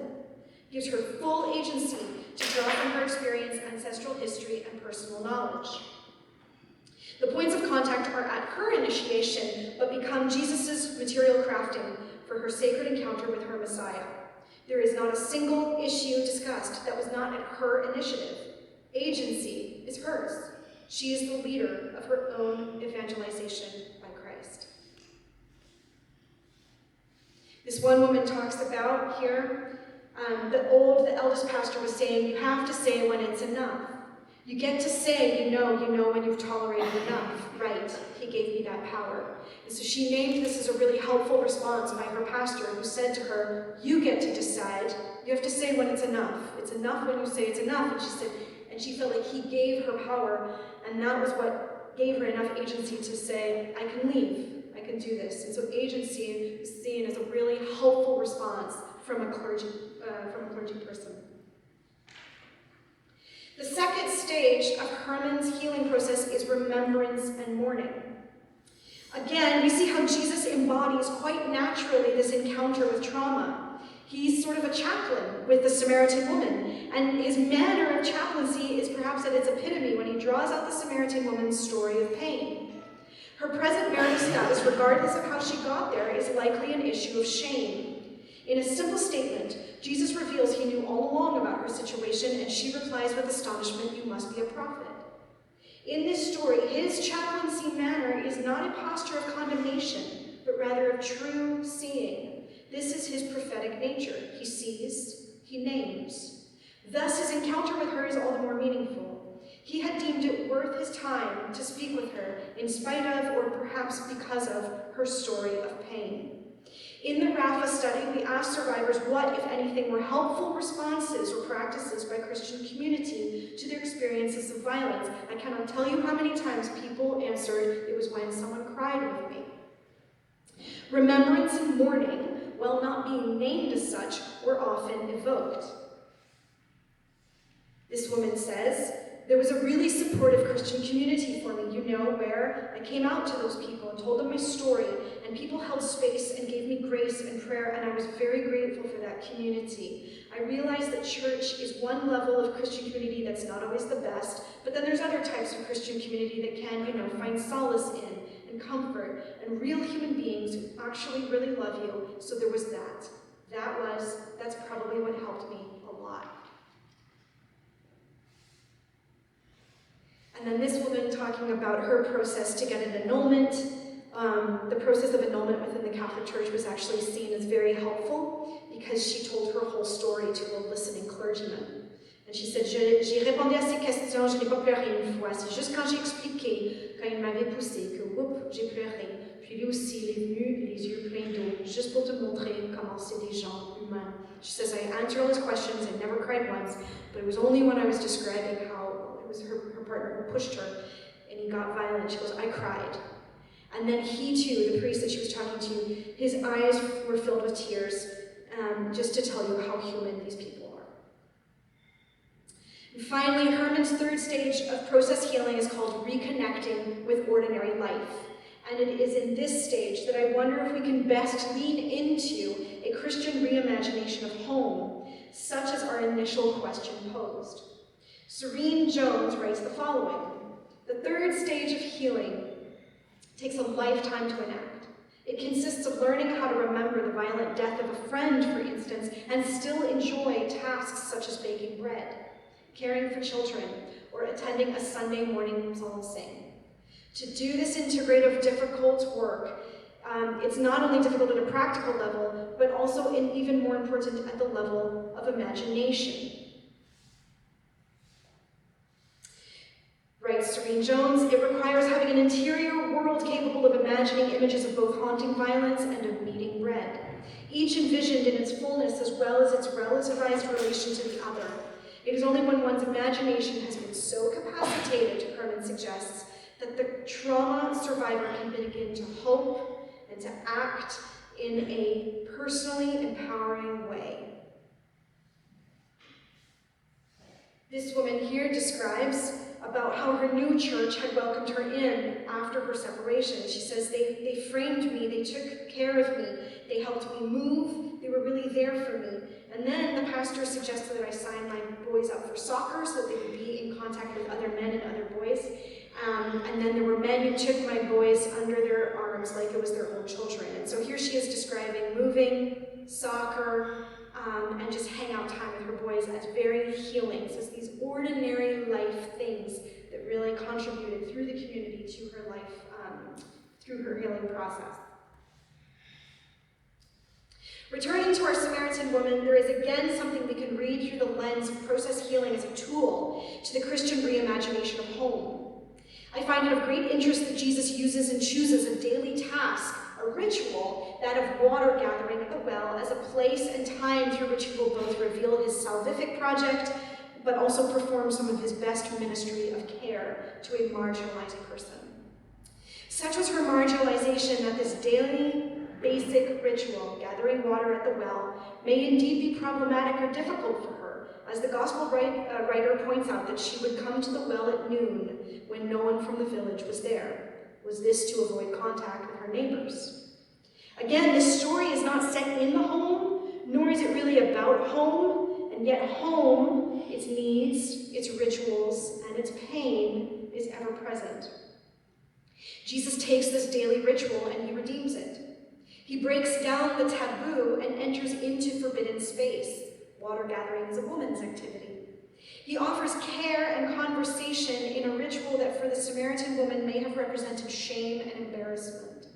Gives her full agency to draw from her experience, ancestral history, and personal knowledge. The points of contact are at her initiation, but become Jesus' material crafting for her sacred encounter with her Messiah. There is not a single issue discussed that was not at her initiative. Agency is hers. She is the leader of her own evangelization by Christ. This one woman talks about here, the eldest pastor was saying, you have to say when it's enough. You get to say, you know when you've tolerated enough. Right, he gave me that power. And so she named this as a really helpful response by her pastor, who said to her, you get to decide. You have to say when it's enough. It's enough when you say it's enough. And she said, and she felt like he gave her power, and that was what gave her enough agency to say, I can leave. I can do this. And so agency is seen as a really helpful response from a clergy person. The second stage of Herman's healing process is remembrance and mourning. Again, we see how Jesus embodies quite naturally this encounter with trauma. He's sort of a chaplain with the Samaritan woman, and his manner of chaplaincy is perhaps at its epitome when he draws out the Samaritan woman's story of pain. Her present marital status, regardless of how she got there, is likely an issue of shame. In a simple statement, Jesus reveals he knew all along about her situation, and she replies with astonishment, you must be a prophet. In this story, his chaplaincy manner is not a posture of condemnation, but rather of true seeing. This is his prophetic nature. He sees, he names. Thus, his encounter with her is all the more meaningful. He had deemed it worth his time to speak with her, in spite of, or perhaps because of, her story of pain. In the Rafa study, we asked survivors what, if anything, were helpful responses or practices by Christian community to their experiences of violence. I cannot tell you how many times people answered it was when someone cried with me. Remembrance and mourning, while not being named as such, were often evoked. This woman says, there was a really supportive Christian community for me, where I came out to those people and told them my story, and people held space and gave me grace and prayer, and I was very grateful for that community. I realized that church is one level of Christian community that's not always the best, but then there's other types of Christian community that can, find solace in and comfort, and real human beings who actually really love you, so there was that. That's probably what helped me a lot. And then this woman talking about her process to get an annulment. The process of annulment within the Catholic Church was actually seen as very helpful because she told her whole story to a listening clergyman. And she said, j'ai répondu à ces questions, je n'ai pas pleuré une fois. C'est juste quand j'ai expliqué, quand il m'avait poussé, que whoop, j'ai pleuré. Puis lui aussi, il est venu, les yeux pleins d'eau, juste pour te montrer comment c'est des gens humains. She says, I answered all his questions, I never cried once, but it was only when I was describing how it was her partner who pushed her, and he got violent. She goes, I cried. And then he too, the priest that she was talking to, his eyes were filled with tears, just to tell you how human these people are. And finally, Herman's third stage of process healing is called reconnecting with ordinary life. And it is in this stage that I wonder if we can best lean into a Christian reimagination of home, such as our initial question posed. Serene Jones writes the following: the third stage of healing takes a lifetime to enact. It consists of learning how to remember the violent death of a friend, for instance, and still enjoy tasks such as baking bread, caring for children, or attending a Sunday morning psalm sing. To do this integrative, difficult work, it's not only difficult at a practical level, but also, and even more important, at the level of imagination. Writes Serene Jones, it requires having an interior world capable of imagining images of both haunting violence and of kneading bread, each envisioned in its fullness as well as its relativized relation to the other. It is only when one's imagination has been so capacitated, Herman suggests, that the trauma survivor can begin to hope and to act in a personally empowering way. This woman here describes about how her new church had welcomed her in after her separation. She says, they framed me, they took care of me, they helped me move, they were really there for me. And then the pastor suggested that I sign my boys up for soccer so that they would be in contact with other men and other boys. And then there were men who took my boys under their arms like it was their own children. And so here she is describing moving, soccer, and just hang out time with her boys as very healing. So it's these ordinary life things that really contributed through the community to her life, through her healing process. Returning to our Samaritan woman, there is again something we can read through the lens of process healing as a tool to the Christian reimagination of home. I find it of great interest that Jesus uses and chooses a daily task, a ritual, that of water gathering at the well, as a place and time through which he will both reveal his salvific project, but also perform some of his best ministry of care to a marginalized person. Such was her marginalization that this daily, basic ritual, gathering water at the well, may indeed be problematic or difficult for her, as the gospel writer points out that she would come to the well at noon when no one from the village was there. Was this to avoid contact with her neighbors? Again, this story is not set in the home, nor is it really about home, and yet home, its needs, its rituals, and its pain is ever present. Jesus takes this daily ritual and he redeems it. He breaks down the taboo and enters into forbidden space. Water gathering is a woman's activity. He offers care and conversation in a ritual that for the Samaritan woman may have represented shame and embarrassment.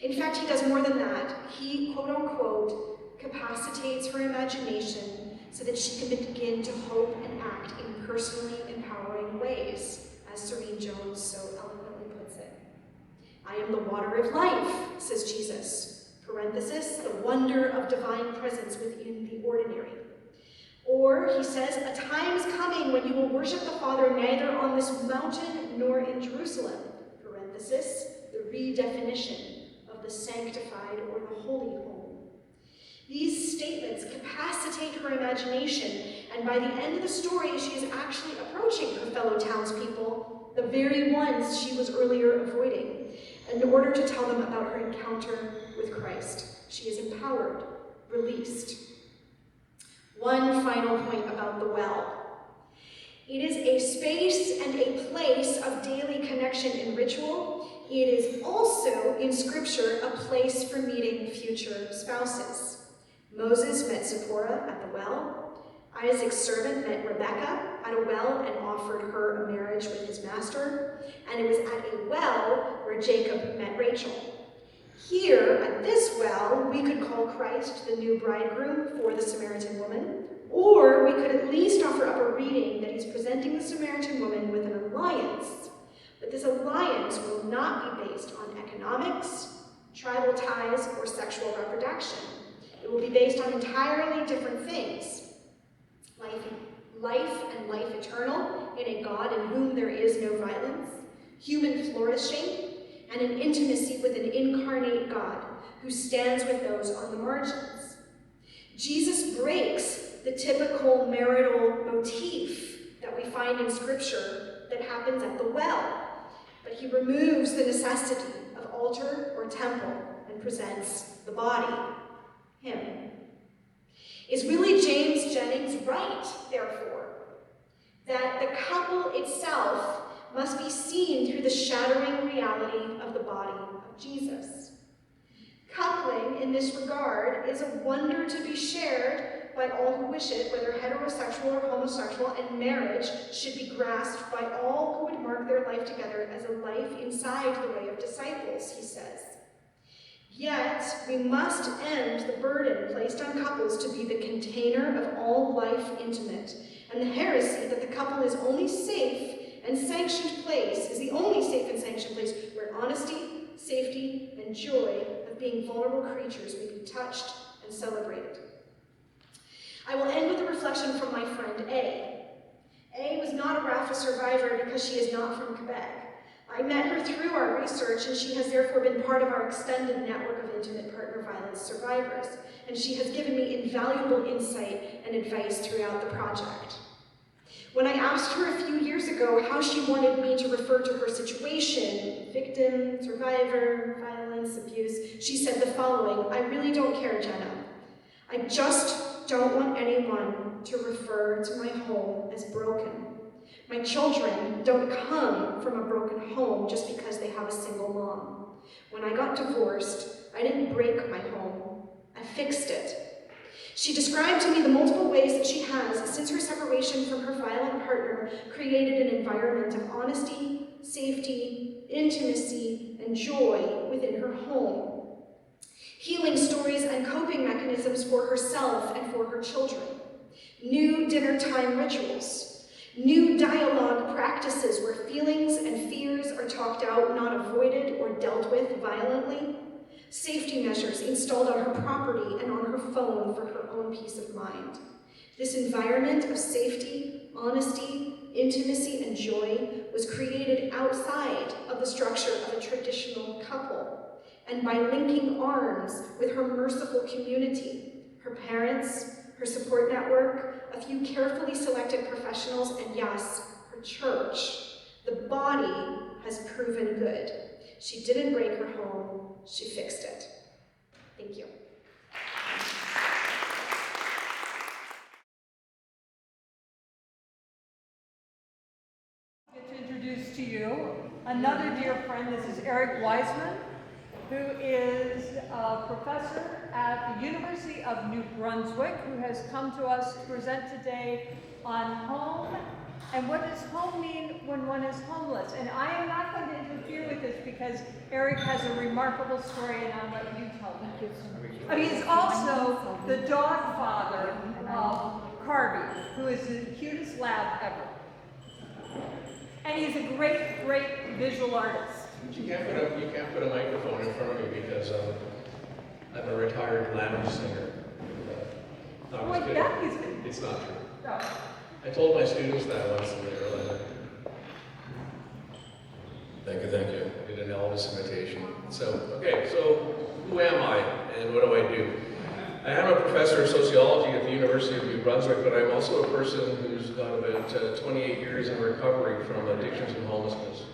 In fact, he does more than that. He, quote unquote, capacitates her imagination so that she can begin to hope and act in personally empowering ways, as Serene Jones so eloquently puts it. I am the water of life, says Jesus, parenthesis, the wonder of divine presence within the ordinary. Or, he says, a time is coming when you will worship the Father neither on this mountain nor in Jerusalem, parenthesis, the redefinition of the sanctified or the holy home. These statements capacitate her imagination, and by the end of the story, she is actually approaching her fellow townspeople, the very ones she was earlier avoiding, in order to tell them about her encounter with Christ. She is empowered, released. One final point about the well. It is a space and a place of daily connection and ritual. It is also, in Scripture, a place for meeting future spouses. Moses met Zipporah at the well. Isaac's servant met Rebekah at a well and offered her a marriage with his master, and it was at a well where Jacob met Rachel. Here, at this well, we could call Christ the new bridegroom for the Samaritan woman, or we could at least offer up a reading that he's presenting the Samaritan woman with an alliance. But this alliance will not be based on economics, tribal ties, or sexual reproduction. It will be based on entirely different things. Life and life eternal in a God in whom there is no violence, human flourishing, and an intimacy with an incarnate God who stands with those on the margins. Jesus breaks the typical marital motif that we find in Scripture that happens at the well, but he removes the necessity of altar or temple and presents the body, him. Is Willie James Jennings right, therefore, that the couple itself must be seen through the shattering reality of the body of Jesus? Coupling, in this regard, is a wonder to be shared by all who wish it, whether heterosexual or homosexual, and marriage should be grasped by all who would mark their life together as a life inside the way of disciples, he says. Yet, we must end the burden placed on couples to be the container of all life intimate, and the heresy that the couple is only safe and sanctioned place, is the only safe and sanctioned place where honesty, safety, and joy of being vulnerable creatures may be touched and celebrated. I will end with a reflection from my friend A. A was not a RAFA survivor because she is not from Quebec. I met her through our research, and she has therefore been part of our extended network of intimate partner violence survivors, and she has given me invaluable insight and advice throughout the project. When I asked her a few years ago how she wanted me to refer to her situation, victim, survivor, violence, abuse, she said the following: I really don't care, Jenna. I just don't want anyone to refer to my home as broken. My children don't come from a broken home just because they have a single mom. When I got divorced, I didn't break my home, I fixed it. She described to me the multiple ways that she has, since her separation from her violent partner, created an environment of honesty, safety, intimacy, and joy within her home. Healing stories and coping mechanisms for herself and for her children. New dinner time rituals. New dialogue practices where feelings and fears are talked out, not avoided or dealt with violently. Safety measures installed on her property and on her phone for her own peace of mind. This environment of safety, honesty, intimacy, and joy was created outside of the structure of a traditional couple, and by linking arms with her merciful community, her parents, her support network, a few carefully selected professionals, and yes, her church. The body has proven good. She didn't break her home, she fixed it. Thank you. I get to introduce to you another dear friend. This is Eric Wiseman, who is a professor at the University of New Brunswick, who has come to us to present today on home and what does home mean when one is homeless. And I am not going to interfere with this because Eric has a remarkable story, and I'll let you tell it. He's also the dog father of Carby, who is the cutest lab ever. And he's a great, great visual artist. You can't put a microphone in front of me because I'm a retired lounge singer. No, I was kidding. That is good. It's not true. No. I told my students that once and they were like, thank you. I did an Elvis imitation. So who am I and what do I do? I am a professor of sociology at the University of New Brunswick, but I'm also a person who's got about 28 years in recovery from addictions and homelessness.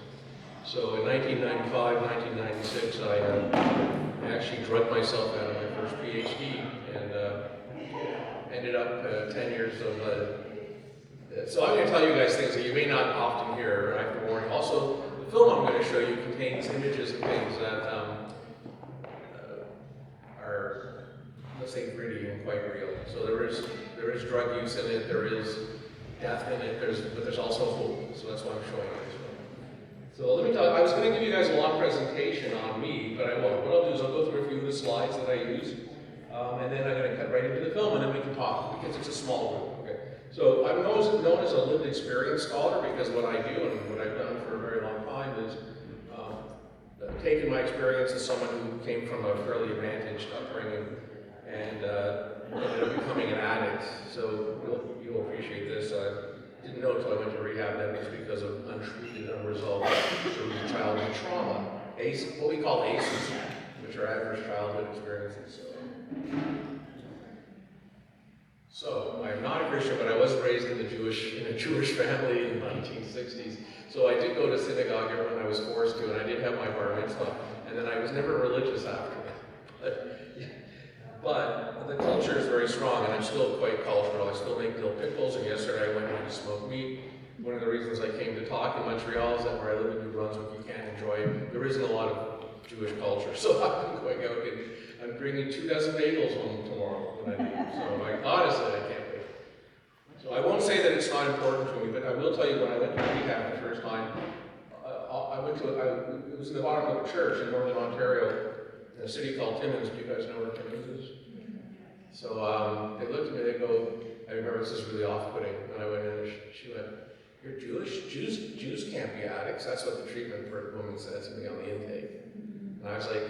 So in 1995, 1996, I actually drugged myself out of my first PhD and ended up 10 years of... so I'm going to tell you guys things that you may not often hear, I have to warn you. Also, the film I'm going to show you contains images and things that are, let's say, gritty and quite real. So there is drug use in it, there is death in it, but there's also hope. So that's why I'm showing it as well. So let me tell you, I was going to give you guys a long presentation on me, but I won't. What I'll do is I'll go through a few of the slides that I use, and then I'm going to cut right into the film, and then we can talk, because it's a small group. Okay. So I'm known as a lived experience scholar, because what I do and what I've done for a very long time is taken my experience as someone who came from a fairly advantaged upbringing and ended up becoming an addict. So you'll appreciate this. I didn't know until I went to rehab that it was because of untreated, unresolved early childhood trauma. What we call ACEs, which are adverse childhood experiences. So I'm not a Christian, but I was raised in a Jewish family in the 1960s. So I did go to synagogue when I was forced to, and I did have my bar mitzvah. And then I was never religious after that. But the culture is very strong, and I'm still quite cultural. I still make dill pickles, and yesterday I went out to smoke meat. One of the reasons I came to talk in Montreal is that where I live in New Brunswick, you can't enjoy, there isn't a lot of Jewish culture. So I'm going out and I'm bringing 24 bagels home tomorrow when I leave. So honestly, I can't wait. So I won't say that it's not important to me, but I will tell you when I went to rehab the first time, it was in the bottom of a church in northern Ontario, in a city called Timmins. Do you guys know where Timmins is? So they looked at me, they go, I remember this is really off-putting, and I went in and she went, "You're Jewish? Jews can't be addicts." That's what the treatment woman said to me on the intake. And I was like,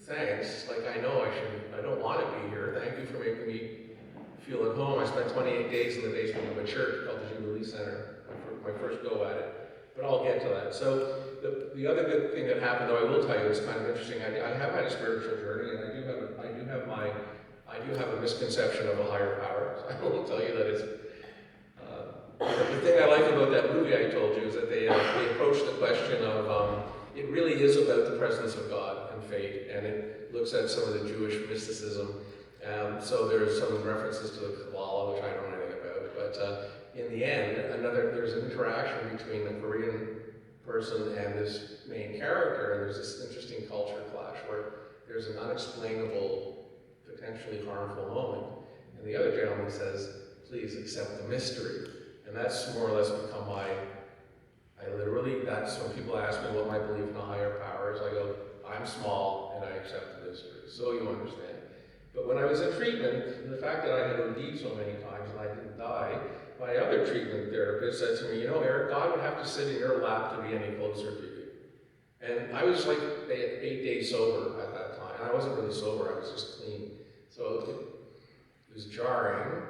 "Thanks, like I know I don't want to be here. Thank you for making me feel at home." I spent 28 days in the basement of a church called the Jubilee Center, my first go at it. But I'll get to that. So the other good thing that happened, though, I will tell you, it's kind of interesting. I have had a spiritual journey, and I do have a misconception of a higher power. So I will tell you that it's the thing I like about that movie I told you is that they approach the question of it really is about the presence of God and faith, and it looks at some of the Jewish mysticism. So there's some references to the Kabbalah, which I don't know anything about, but in the end, there's an interaction between the Korean person and this main character, and there's this interesting culture clash where there's an unexplainable, potentially harmful moment, and the other gentleman says, "Please accept the mystery." And that's more or less become that's when people ask me what my belief in a higher power is, I go, I'm small and I accept the mystery, so you understand. But when I was in treatment, the fact that I had OD'd so many times and I didn't die, my other treatment therapist said to me, "You know, Eric, God would have to sit in your lap to be any closer to you." And I was like 8 days sober at that time. And I wasn't really sober, I was just clean. So it was jarring.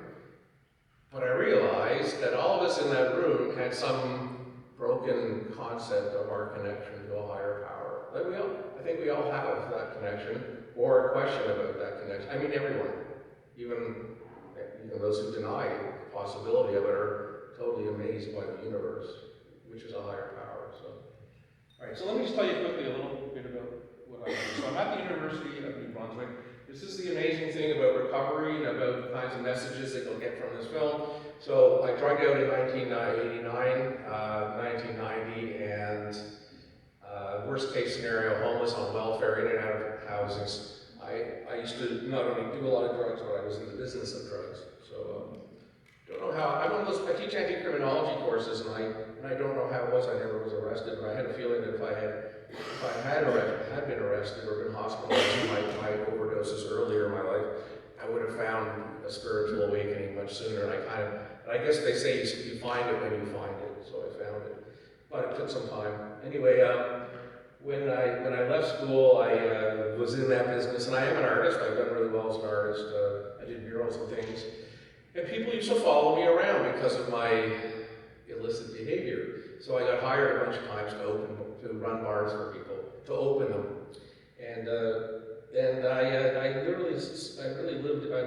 But I realized that all of us in that room had some broken concept of our connection to a higher power. I think we all have that connection, or a question about that connection. I mean, everyone, even those who deny the possibility of it, are totally amazed by the universe, which is a higher power. So, all right. So let me just tell you quickly a little bit about what I do. So I'm at the University of New Brunswick. This is the amazing thing about recovery and about the kinds of messages that you'll get from this film. So I drugged out in 1989, 1990, and worst case scenario, homeless on welfare, in and out of houses. I used to not only do a lot of drugs, but I was in the business of drugs. So don't know how. I'm one of those. I teach anti-criminology courses, and I don't know how it was. I never was arrested, but I had a feeling that if I had been arrested or been hospitalized in my overdoses earlier in my life, I would have found a spiritual awakening much sooner. And I guess they say you find it when you find it. So I found it, but it took some time. Anyway, when I left school, I was in that business, and I am an artist. I've done really well as an artist. I did murals and things, and people used to follow me around because of my illicit behavior. So I got hired a bunch of times to run bars for people, to open them, and I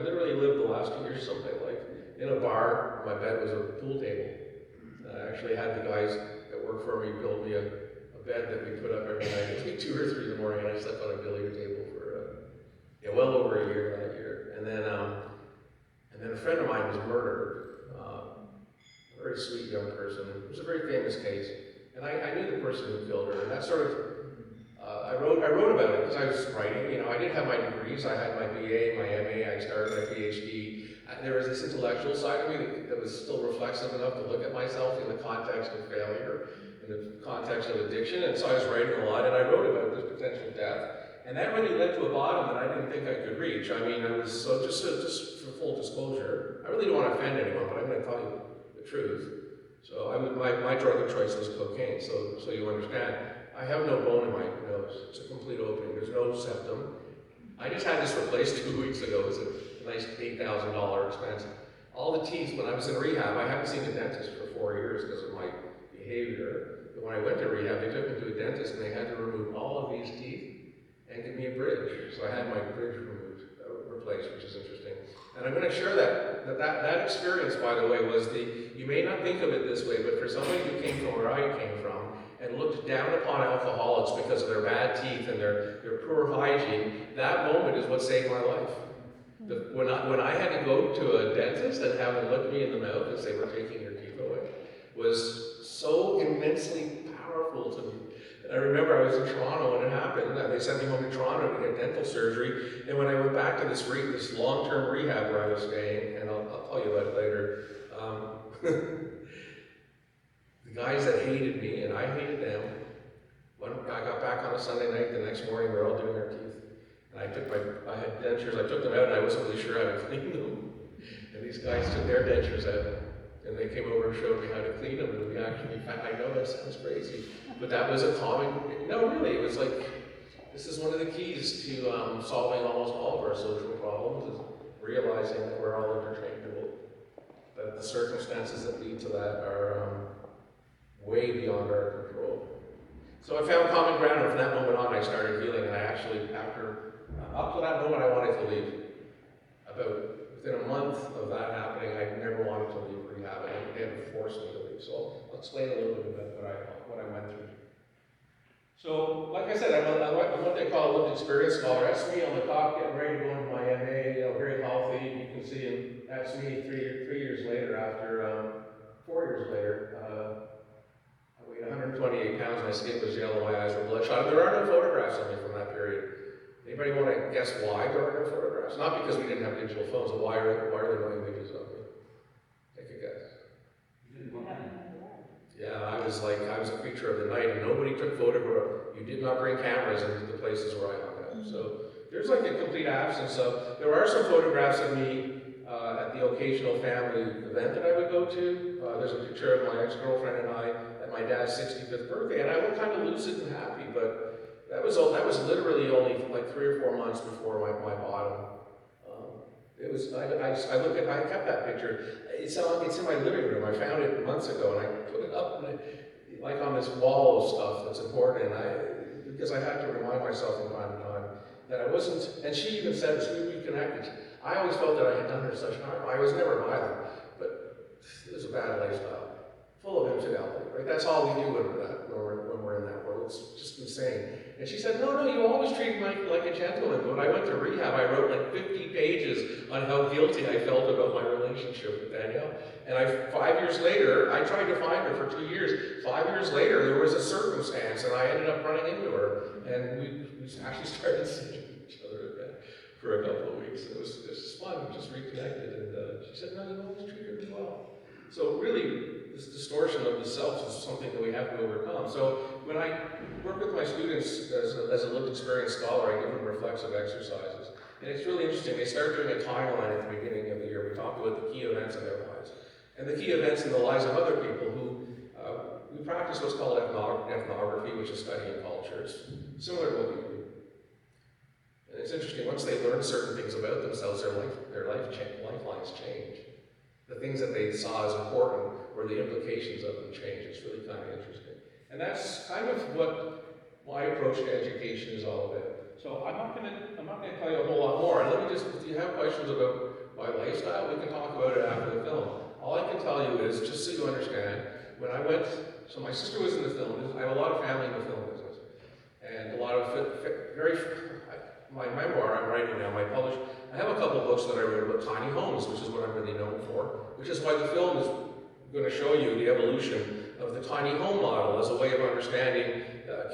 literally lived the last 2 years of my life in a bar. My bed was a pool table. I actually had the guys that work for me build me a bed that we put up every night. It was like 2 or 3 in the morning, and I slept on a billiard table for well over a year that year. And then a friend of mine was murdered. A very sweet young person. It was a very famous case, and I knew the person who killed her. And that sort of I I wrote about it because I was writing. You know, I didn't have my degrees. I had my BA, my MA. I started my PhD. There was this intellectual side of me that was still reflexive enough to look at myself in the context of failure, in the context of addiction. And so I was writing a lot, and I wrote about this potential death. And that really led to a bottom that I didn't think I could reach. I mean, I was so just for full disclosure. I really don't want to offend anyone, but I'm going to tell you the truth. So my drug of choice was cocaine. So you understand. I have no bone in my nose. It's a complete opening. There's no septum. I just had this replaced 2 weeks ago. It was a nice $8,000 expense. All the teeth, when I was in rehab, I haven't seen a dentist for 4 years because of my behavior. But when I went to rehab, they took me to a dentist and they had to remove all of these teeth and give me a bridge. So I had my bridge replaced, which is interesting. And I'm going to share that experience, by the way, was you may not think of it this way, but for somebody who came from where I came from, and looked down upon alcoholics because of their bad teeth and their poor hygiene, that moment is what saved my life. When I had to go to a dentist and have them look me in the mouth and say, "We're taking your teeth away," was so immensely powerful to me. And I remember I was in Toronto when it happened. They sent me home to Toronto to get dental surgery. And when I went back to this long-term rehab where I was staying, and I'll tell you about it later, the guys that hated me, and I hated them, when I got back on a Sunday night, the next morning we were all doing our teeth. And I had dentures, I took them out and I wasn't really sure how to clean them. And these guys took their dentures out and they came over and showed me how to clean them. And we actually, I know that sounds crazy, but that was a common, no really, it was like, this is one of the keys to solving almost all of our social problems, is realizing that we're all interchangeable. That the circumstances that lead to that are way beyond our control. So I found common ground, and from that moment on I started healing, and I actually, up to that moment I wanted to leave. Within a month of that happening, I never wanted to leave rehab, and they had to force me to leave. So I'll explain a little bit about what I went through. So, like I said, I'm what they call a lived experience scholar. That's me on the top, getting ready to go into my MA, very healthy. You can see, and that's me 3 years later after, 4 years later. I weighed 128 pounds, my skin was yellow, my eyes were bloodshot. There are no photographs of me from that period. Anybody want to guess why there are no photographs? Not because we didn't have digital phones, but why are there no images of me? Take a guess. Yeah, I was a creature of the night, and nobody took photographs. You did not bring cameras into the places where I hung out. So there's like a complete absence of. There are some photographs of me at the occasional family event that I would go to. There's a picture of my ex-girlfriend and I at my dad's 65th birthday, and I looked kind of lucid and happy, but that was literally only like 3 or 4 months before my bottom. It was, I kept that picture. It's in my living room. I found it months ago, and I put it up like on this wall of stuff that's important, because I had to remind myself from time to time that I wasn't, and she even said this, we reconnected. I always felt that I had done her such harm. I was never violent, but it was a bad lifestyle, full of infidelity, right? That's all we do when we're in that world. It's just insane. And she said, no, you always treat me like a gentleman. But when I went to rehab, I wrote like 50 pages on how guilty I felt about my relationship with Danielle. And 5 years later, I tried to find her for 2 years. 5 years later, there was a circumstance, and I ended up running into her. And we actually started seeing each other again for a couple of weeks. It was fun, just reconnected. And she said, no, you always treated me well. So really, this distortion of the self is something that we have to overcome. So when I work with my students as a lived experience scholar, I give them reflexive exercises. And it's really interesting. They start doing a timeline at the beginning of the year. We talk about the key events in their lives. And the key events in the lives of other people who, we practice what's called ethnography, which is studying cultures, similar to what we do. And it's interesting, once they learn certain things about themselves, their lifelines change. The things that they saw as important, or the implications of them change. It's really kind of interesting. And that's kind of what my approach to education is all about. So I'm not going to tell you a whole lot more. And let me just, if you have questions about my lifestyle, we can talk about it after the film. All I can tell you is, just so you understand, when I went, so my sister was in the film business. I have a lot of family in the film business. And a lot of my memoir I'm writing now, I have a couple books that I wrote about tiny homes, which is what I'm really known for, which is why the film is going to show you the evolution of the tiny home model as a way of understanding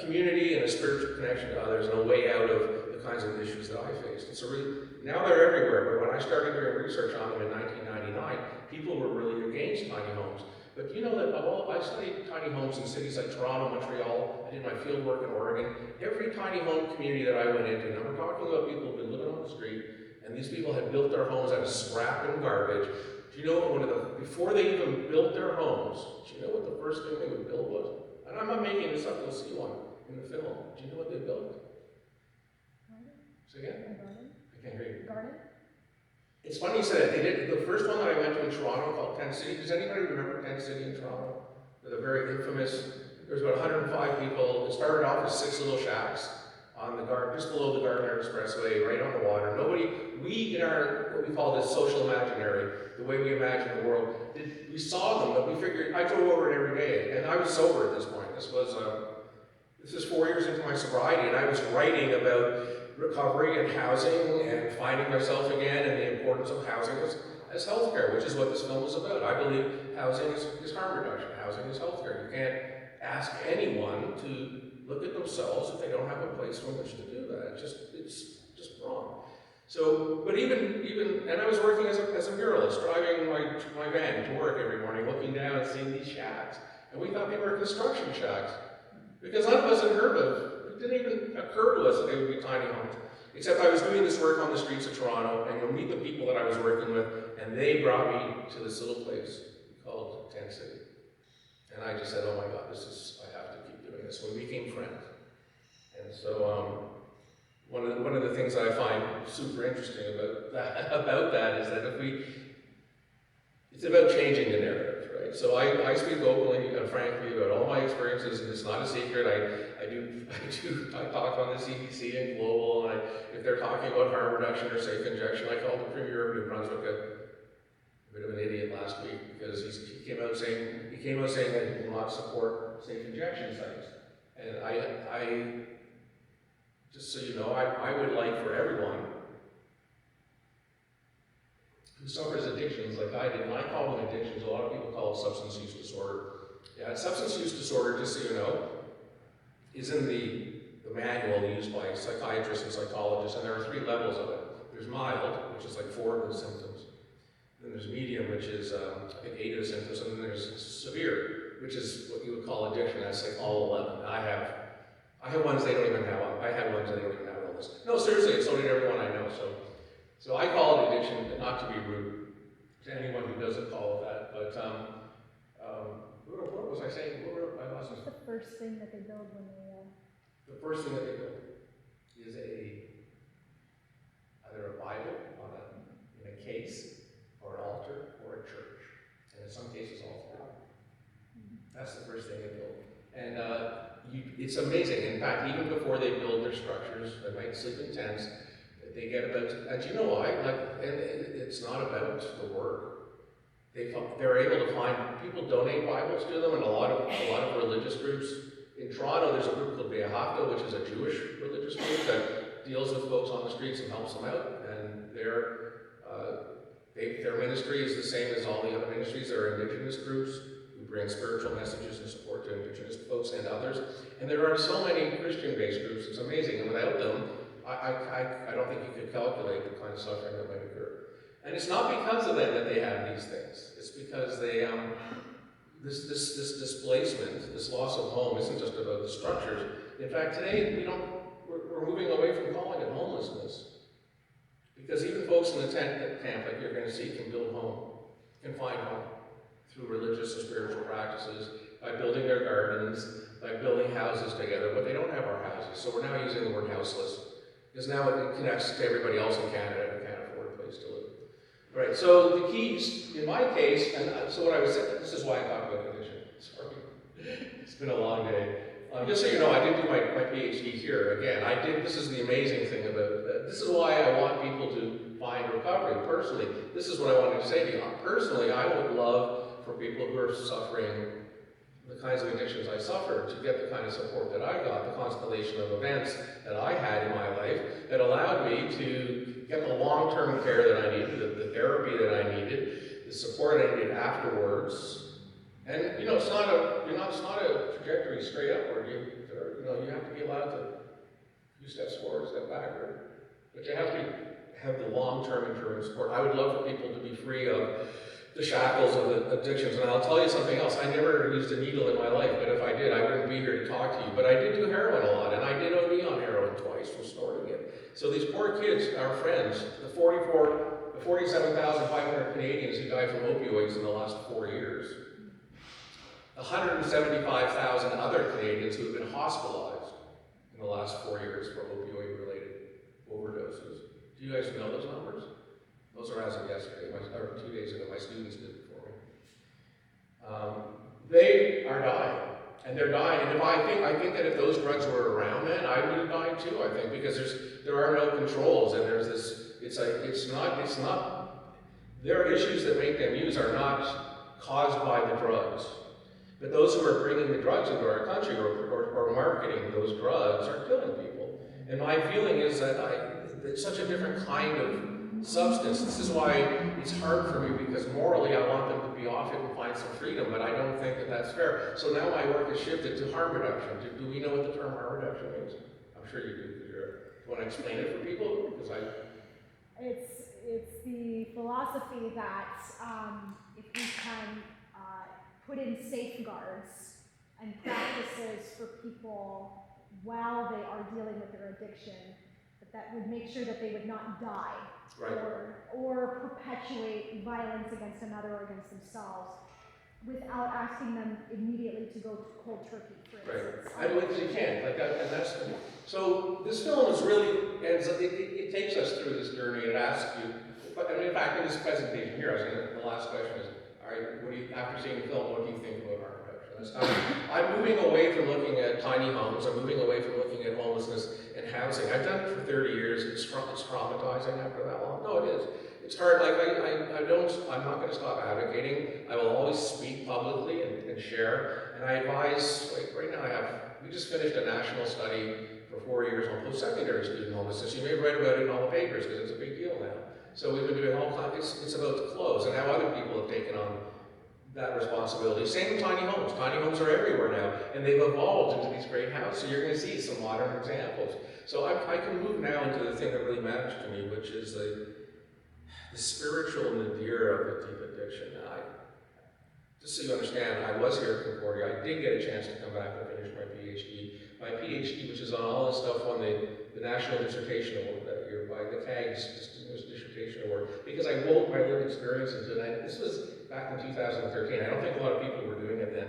community and a spiritual connection to others and a way out of the kinds of issues that I faced. And so really, now they're everywhere, but when I started doing research on them in 1999, people were really against tiny homes. But you know that I studied tiny homes in cities like Toronto, Montreal, I did my field work in Oregon. Every tiny home community that I went into, and we're talking about people who've been living on the street, and these people had built their homes out of scrap and garbage. Do you know what before they even built their homes, do you know what the first thing they would build was? And I'm not making this up, you'll see one in the film. Do you know what they built? Garden? Say again? A garden? I can't hear you. Garden? It's funny you said it. They did the first one that I went to in Toronto called Tent City. Does anybody remember Tent City in Toronto? The very infamous. There was about 105 people. It started off as 6 little shacks on the garden, just below the Gardiner Expressway, right on the water. We in our what we call this social imaginary, the way we imagine the world, we saw them, but we figured. I drove over it every day, and I was sober at this point. This is 4 years into my sobriety, and I was writing about recovery and housing and finding myself again and the importance of housing as healthcare, which is what this film is about. I believe housing is harm reduction. Housing is healthcare. You can't ask anyone to look at themselves if they don't have a place from which to do that. It's just wrong. So, but even, and I was working as a muralist, driving my van to work every morning, looking down and seeing these shacks. And we thought they were construction shacks. Because none of us had heard of, it didn't even occur to us that they would be tiny homes. Except I was doing this work on the streets of Toronto, and you'll meet the people that I was working with, and they brought me to this little place called Tent City. And I just said, oh my God, I have to keep doing this. So we became friends. And so one of the things I find super interesting about that is that it's about changing the narrative, right? So I speak openly and frankly about all my experiences, and it's not a secret. I talk on the CBC and Global, and if they're talking about harm reduction or safe injection, I called the Premier of New Brunswick a bit of an idiot last week because he came out saying that he will not support safe injection sites. And I just so you know, I would like for everyone who suffers addictions like I did, and I call them addictions, a lot of people call it substance use disorder. Yeah, substance use disorder, just so you know, is in the manual used by psychiatrists and psychologists, and there are 3 levels of it. There's mild, which is like 4 of the symptoms. Then there's medium, which is, I think, 8 of the symptoms, and then there's severe, which is what you would call addiction. That's like all 11. I have ones they don't even have. I had ones they don't even have on this. No, seriously, so did everyone I know. So I call it addiction, not to be rude to anyone who doesn't call it that. But what was I saying? What's the first thing that they build when they? The first thing that they build is either a Bible in a case, or an altar, or a church, and in some cases all 3. That's the first thing they build, and it's amazing. In fact, even before they build their structures, they might sleep in tents. They get about, and you know why? And it's not about the work. They're able to find people donate Bibles to them, and a lot of religious groups. In Toronto, there's a group called Beahafta, which is a Jewish religious group that deals with folks on the streets and helps them out. And their ministry is the same as all the other ministries. They're Indigenous groups who bring spiritual messages and support to Indigenous folks and others. And there are so many Christian-based groups. It's amazing. And without them, I don't think you could calculate the kind of suffering that might occur. And it's not because of them that they have these things. It's because they, this displacement, this loss of home isn't just about the structures. In fact, today we're moving away from calling it homelessness. Because even folks in the tent camp, like you're going to see, can build home, can find home through religious and spiritual practices, by building their gardens, by building houses together. But they don't have our houses, so we're now using the word houseless. Because now it connects to everybody else in Canada who can't afford a place to live. Right, so the keys, in my case, and so what I was saying, this is why I talk about condition. Sorry, it's been a long day. Just so you know, I did do my PhD here. Again, this is the amazing thing about that. This is why I want people to find recovery. Personally, this is what I wanted to say to you. Personally, I would love for people who are suffering the kinds of addictions I suffered to get the kind of support that I got, the constellation of events that I had in my life that allowed me to get the long-term care that I needed, the therapy that I needed, the support I needed afterwards. And you know, it's not a trajectory straight upward. You have to be allowed to a few steps forward, step backward. But you have to have the long-term enduring support. I would love for people to be free of the shackles of the addictions. And I'll tell you something else. I never used a needle in my life, but if I did, I wouldn't be here to talk to you. But I did do heroin a lot, and I did OD on heroin twice from snorting it. So these poor kids, our friends, the 47,500 Canadians who died from opioids in the last 4 years, 175,000 other Canadians who have been hospitalized in the last 4 years for opioid-related overdoses. Do you guys know those numbers? Those are as of yesterday, or 2 days ago. My students did it for me. They are dying, and they're dying. And I think that if those drugs were around then, I would have died too. I think because there are no controls, and there's this. It's not. Their issues that make them use are not caused by the drugs, but those who are bringing the drugs into our country or marketing those drugs are killing people. And my feeling is that it's such a different kind of substance. This is why it's hard for me, because morally I want them to be off it and find some freedom, but I don't think that that's fair. So now my work has shifted to harm reduction. Do we know what the term harm reduction means? I'm sure you do. Do you want to explain it for people? Because It's the philosophy that if we can put in safeguards and practices for people while they are dealing with their addiction, that would make sure that they would not die. Right. Or perpetuate violence against another or against themselves without asking them immediately to go cold turkey, for instance. Right. I believe you can. So this film is really, it takes us through this journey. It asks you, in fact, in this presentation here, the last question is, all right, after seeing the film, what do you think about harm reduction? I'm moving away from looking at tiny homes. I'm moving away from looking at homelessness and housing. I've done it for 30 years. It's traumatizing after that long. No, it is. It's hard. Like I'm not going to stop advocating. I will always speak publicly and share. And I advise. Like right now, we just finished a national study for 4 years on post-secondary student homelessness. You may have read about it in all the papers because it's a big deal now. So we've been doing all kinds. It's about to close, and now other people have taken on that responsibility. Same with tiny homes. Tiny homes are everywhere now, and they've evolved into these great houses. So you're going to see some modern examples. So I can move now into the thing that really matters to me, which is the spiritual nadir of a deep addiction. Just so you understand, I was here at Concordia. I did get a chance to come back and finish my PhD. My PhD, which is on all this stuff, won the National Dissertation Award that year by the CAG's Distinguished Dissertation Award, because I wove my lived experiences, and this was back in 2013. I don't think a lot of people were doing it then.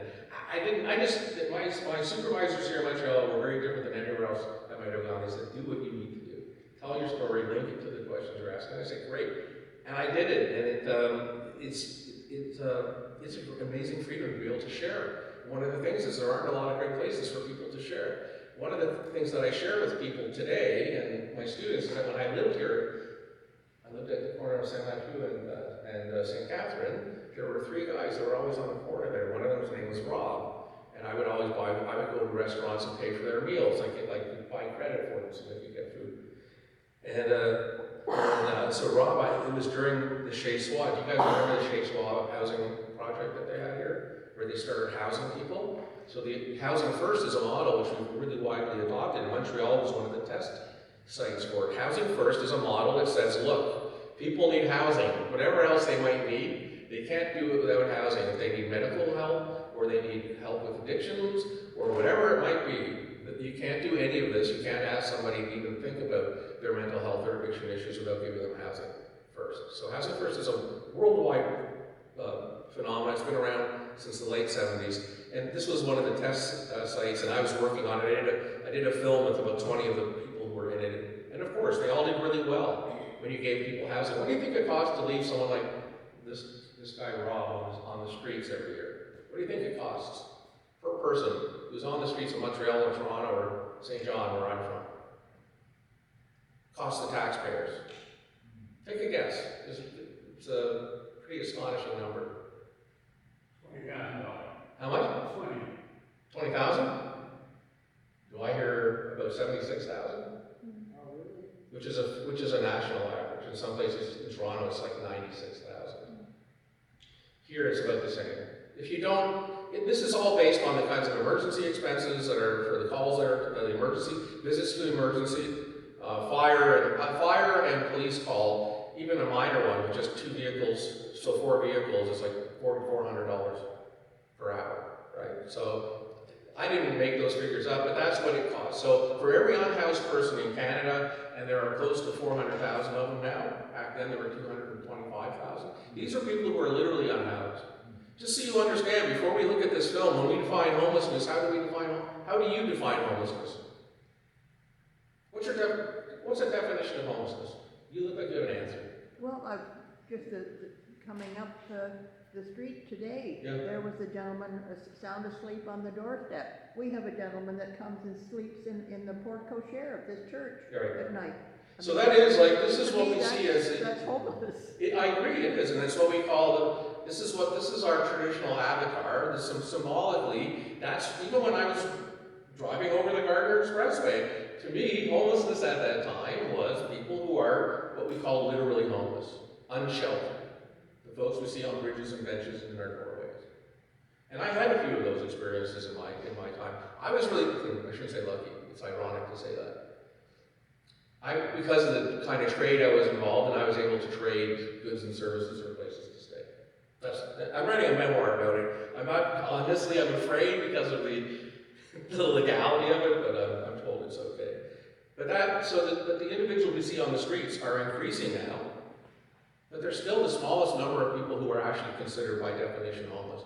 My supervisors here in Montreal were very different than anywhere else I might have gone. They said, do what you need to do. Tell your story, link it to the questions you're asking. I said, great. And I did it, and it's an amazing freedom to be able to share. One of the things is there aren't a lot of great places for people to share. One of the things that I share with people today and my students is that when I lived here, I lived at the corner of St. Matthew and St. Catherine. There were 3 guys that were always on the corner there. One of them's name was Rob, and I would go to restaurants and pay for their meals. I could buy credit for them so they could get food. And so Rob, it was during the Chez Soi. Do you guys remember the Chez Soi housing project that they had here, where they started housing people? So the Housing First is a model which we've really widely adopted. Montreal was one of the test sites for it. Housing First is a model that says, look, people need housing. Whatever else they might need, they can't do it without housing. If they need medical help, or they need help with addictions, or whatever it might be, you can't do any of this. You can't ask somebody to even think about their mental health or addiction issues without giving them housing first. So Housing First is a worldwide phenomenon. It's been around since the late 70s. And this was one of the test sites, and I was working on it. I did a film with about 20 of the people who were in it. And of course, they all did really well when you gave people housing. What do you think it costs to leave someone like this guy Rob on the streets every year? What do you think it costs per person who's on the streets of Montreal or Toronto or St. John, where I'm from? Costs the taxpayers. Take a guess. It's a pretty astonishing number. $20,000. How much? 20,000? Do I hear about 76,000? Oh, really? Which is a national average. In some places in Toronto, it's like 96,000. Here, it's about the same. If this is all based on the kinds of emergency expenses that are for the calls that are the emergency visits to the emergency, fire and police call, even a minor one with just 2 vehicles, so 4 vehicles, is like $400 per hour, right? So I didn't make those figures up, but that's what it costs. So for every unhoused person in Canada, and there are close to 400,000 of them now, back then there were 225,000, these are people who are literally unhoused. Just so you understand, before we look at this film, when we define homelessness, how do you define homelessness? What's the definition of homelessness? You look like you have an answer. Well, coming up the street today, Yeah. there was a gentleman sound asleep on the doorstep. We have a gentleman that comes and sleeps in the porte cochere of this church Right. at night. So that is like, this is To what me, we see as, that's homeless. I agree, it is, and that's what we call this is our traditional avatar. Symbolically, that's, even when I was driving over the Gardner Expressway, to me, homelessness at that time was people who are what we call literally homeless, unsheltered. The folks we see on bridges and benches and in our doorways. And I had a few of those experiences in my time. I was really, I shouldn't say lucky, it's ironic to say that. Because of the kind of trade I was involved in, I was able to trade goods and services or places to stay. I'm writing a memoir about it. Honestly, I'm afraid because of the legality of it, but I'm told it's okay. But the individuals we see on the streets are increasing now, but they're still the smallest number of people who are actually considered by definition homeless.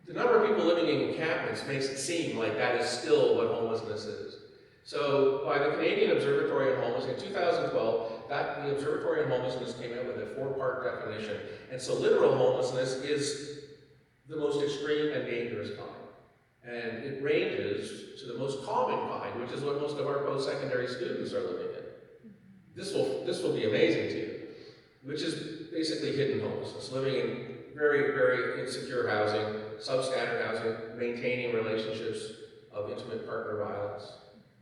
The number of people living in encampments makes it seem like that is still what homelessness is. So by the Canadian Observatory on Homelessness in 2012, the Observatory on Homelessness came out with a 4-part definition. And so literal homelessness is the most extreme and dangerous kind. And it ranges to the most common kind, which is what most of our post-secondary students are living in. This will be amazing to you, which is basically hidden homelessness, living in very, very insecure housing, substandard housing, maintaining relationships of intimate partner violence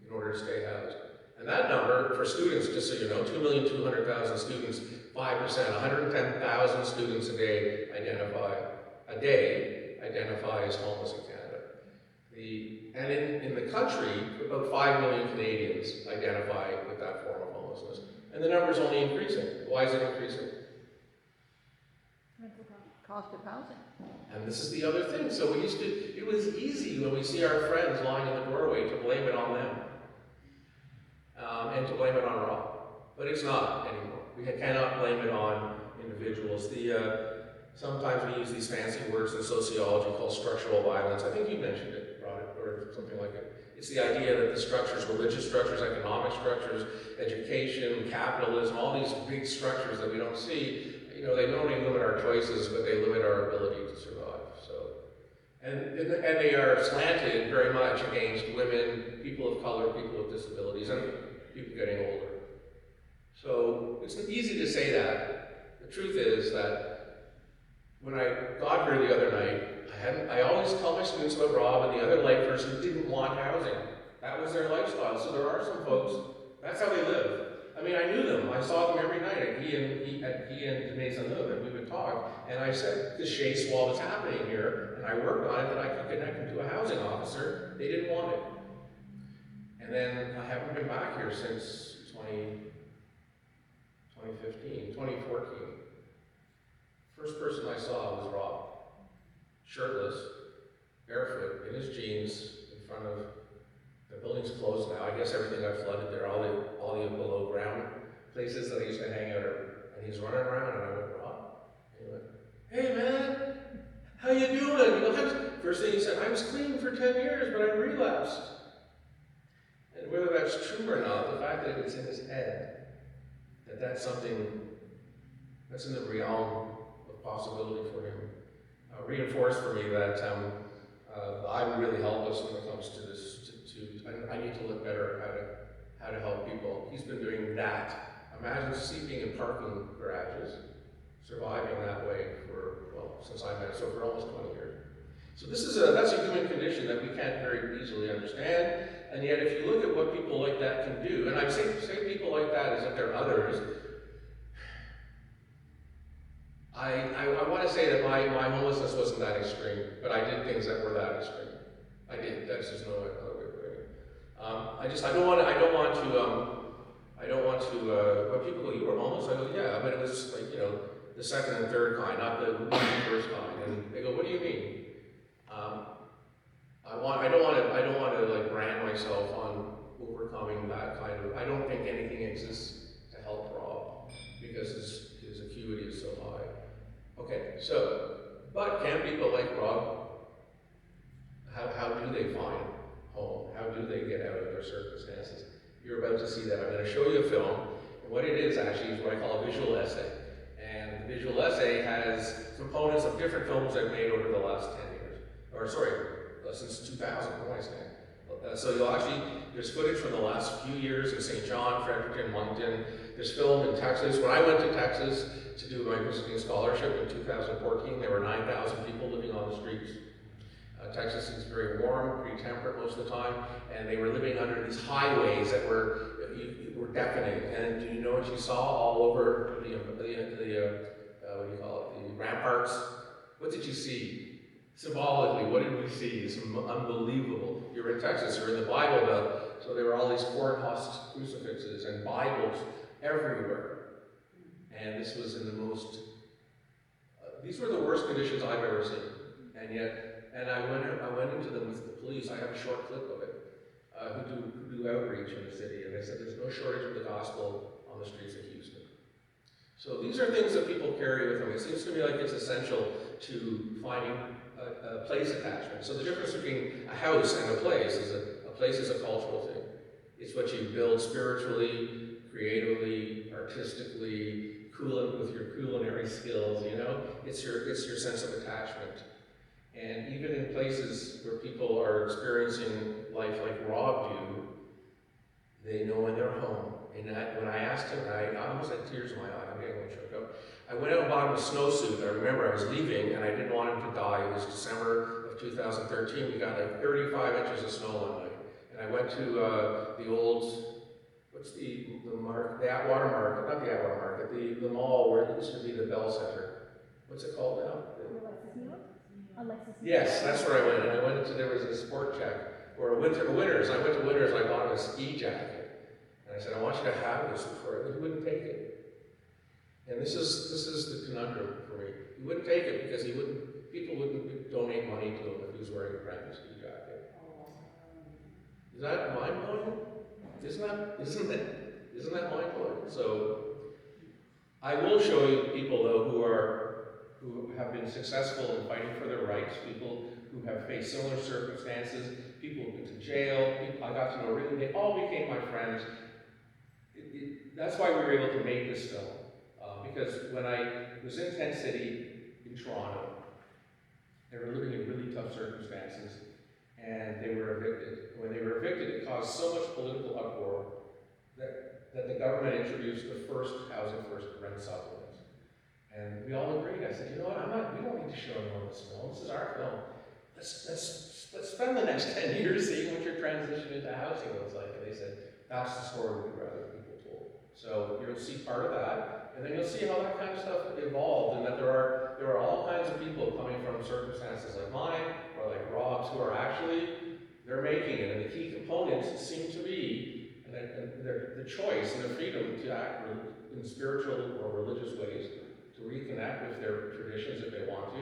in order to stay housed. And that number for students, just so you know, 2,200,000 students, 5%, 110,000 students a day identify as homeless in Canada. And in the country, about 5 million Canadians identify with that form of homelessness. And the number is only increasing. Why is it increasing? Cost of housing. And this is the other thing. So it was easy when we see our friends lying in the doorway to blame it on them. And to blame it on Rob. But it's not anymore. We cannot blame it on individuals. Sometimes we use these fancy words in sociology called structural violence. I think you mentioned it, Rod, or something like it. It's the idea that the structures, religious structures, economic structures, education, capitalism, all these big structures that we don't see, they not only limit our choices, but they limit our ability to survive. And they are slanted very much against women, people of color, people with disabilities, and people getting older. So it's easy to say that. The truth is that when I got here the other night, I always tell my students about Rob and the other lifers who didn't want housing. That was their lifestyle. So there are some folks, that's how they live. I mean, I knew them. I saw them every night. He and Maisonneuve, and we would talk. And I said, this chase wall is happening here, and I worked on it that I could connect them to a housing officer. They didn't want it. And then I haven't been back here since 2014. First person I saw was Rob. Shirtless, barefoot, in his jeans, in front of, the building's closed now. I guess everything got flooded there, all the below ground places that I used to hang out, and he's running around, and I went, Rob? And he went, hey man, how you doing? First thing he said, I was clean for 10 years, but I relapsed. And whether that's true or not, the fact that it's in his head, that's something that's in the realm of possibility for him, reinforced for me that I'm really helpless when it comes to this. I need to look better at how to help people. He's been doing that. Imagine sleeping in parking garages, surviving that way since I met him, so for almost 20 years. So that's a human condition that we can't very easily understand. And yet, if you look at what people like that can do, and I say people like that as if they're others, I want to say that my homelessness wasn't that extreme, but I did things that were that extreme. I did. That's just no other way of putting it. I don't want to. When people go, "You were homeless," I go, "Yeah," but it was like, you know, the second and third kind, not the first kind. And they go, "What do you mean?" I don't want to like brand myself on overcoming that kind of. I don't think anything exists to help Rob because his acuity is so high. Okay, so, but can people like Rob, how do they find home? How do they get out of their circumstances? You're about to see that. I'm going to show you a film, and what it is actually is what I call a visual essay. And the visual essay has components of different films I've made over the last 10 years. Or sorry, since 2000, what am I saying? So you'll actually, there's footage from the last few years in St. John, Fredericton, Moncton. There's film in Texas. When I went to Texas to do my visiting scholarship in 2014, there were 9,000 people living on the streets. Texas is very warm, pretty temperate most of the time, and they were living under these highways that were deafening. And do you know what you saw all over the what do you call it, the ramparts? What did you see? Symbolically, what did we see? It's unbelievable. You're in Texas, you're in the Bible Belt, so there were all these corn husk crucifixes and Bibles everywhere. And this was in the most, these were the worst conditions I've ever seen. And yet, and I went into them with the police. I have a short clip of it, who do outreach in the city. And they said there's no shortage of the gospel on the streets of Houston. So these are things that people carry with them. It seems to me like it's essential to finding a place attachment. So the difference between a house and a place is a place is a cultural thing. It's what you build spiritually, creatively, artistically, with your culinary skills, you know? It's your sense of attachment. And even in places where people are experiencing life like Rob do, they know when they're home. And when I asked him, I almost had tears in my eye. I'm getting choked up. I went out and bought him a snowsuit. I remember I was leaving and I didn't want him to die. It was December of 2013. We got like 35 inches of snow one night. And I went to the old, what's the market, the Atwater Market, not the Atwater Market, the mall where it used to be the Bell Center. What's it called now? Yes, that's where I went. And I went into, there was a sport check, or a Winners. I went to Winners, I bought him a ski jacket. And I said, I want you to have this before, but he wouldn't take it. And this is the conundrum for me. He wouldn't take it because people wouldn't donate money to him if he was wearing a brand new ski jacket. Is that mind-blowing? Isn't that mind-blowing? So, I will show you people though who have been successful in fighting for their rights, people who have faced similar circumstances, people who've been to jail, people I got to know really, they all became my friends. That's why we were able to make this film. Because when I was in Tent City in Toronto, they were living in really tough circumstances, and they were evicted. When they were evicted, it caused so much political uproar that the government introduced the first Housing First rent supplement. And we all agreed. I said, you know what, we don't need to show anyone this film. This is our film. Let's spend the next 10 years seeing what your transition into housing looks like. And they said, that's the story we'd rather people told. So you'll see part of that, and then you'll see how that kind of stuff evolved, and that there are all kinds of people coming from circumstances like mine, or like Rob's, who are actually, they're making it. And the key components seem to be the choice and the freedom to act in spiritual or religious ways, to reconnect with their traditions if they want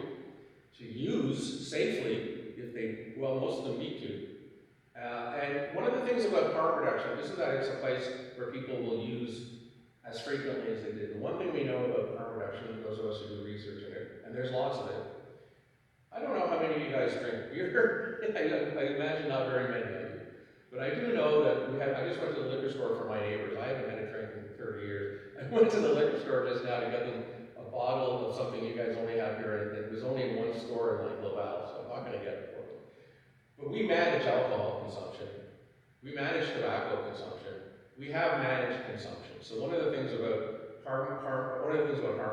to use safely if they, well, most of them need to. And one of the things about harm reduction isn't that it's a place where people will use as frequently as they did. The one thing we know about harm reduction, those of us who do research in it, and there's lots of it, I don't know how many of you guys drink beer. I imagine not very many of you. But I do know that I just went to the liquor store for my neighbors. I haven't had a drink in 30 years. I went to the liquor store just now to get them a bottle of something you guys only have here, and it was only in one store in like Laval, so I'm not going to get it for them. But we manage alcohol consumption. We manage tobacco consumption. We have managed consumption. So one of the things about harm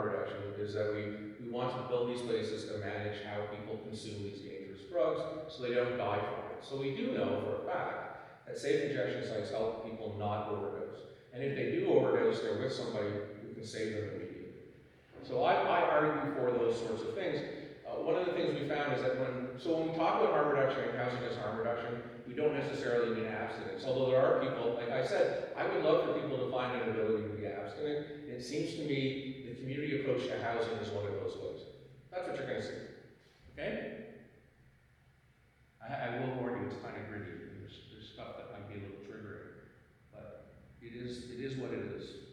reduction is that we want to build these places to manage how people consume these dangerous drugs so they don't die from it. So we do know for a fact that safe injection sites help people not overdose. And if they do overdose, they're with somebody who can save them immediately. So I argue those sorts of things. One of the things we found is that when we talk about harm reduction and housing as harm reduction, we don't necessarily mean abstinence. Although there are people, like I said, I would love for people to find an ability to be abstinent. It seems to me the community approach to housing is one of those ways. That's what you're going to see. Okay? I will warn you, it's kind of gritty. There's stuff that might be a little triggering, but it is what it is.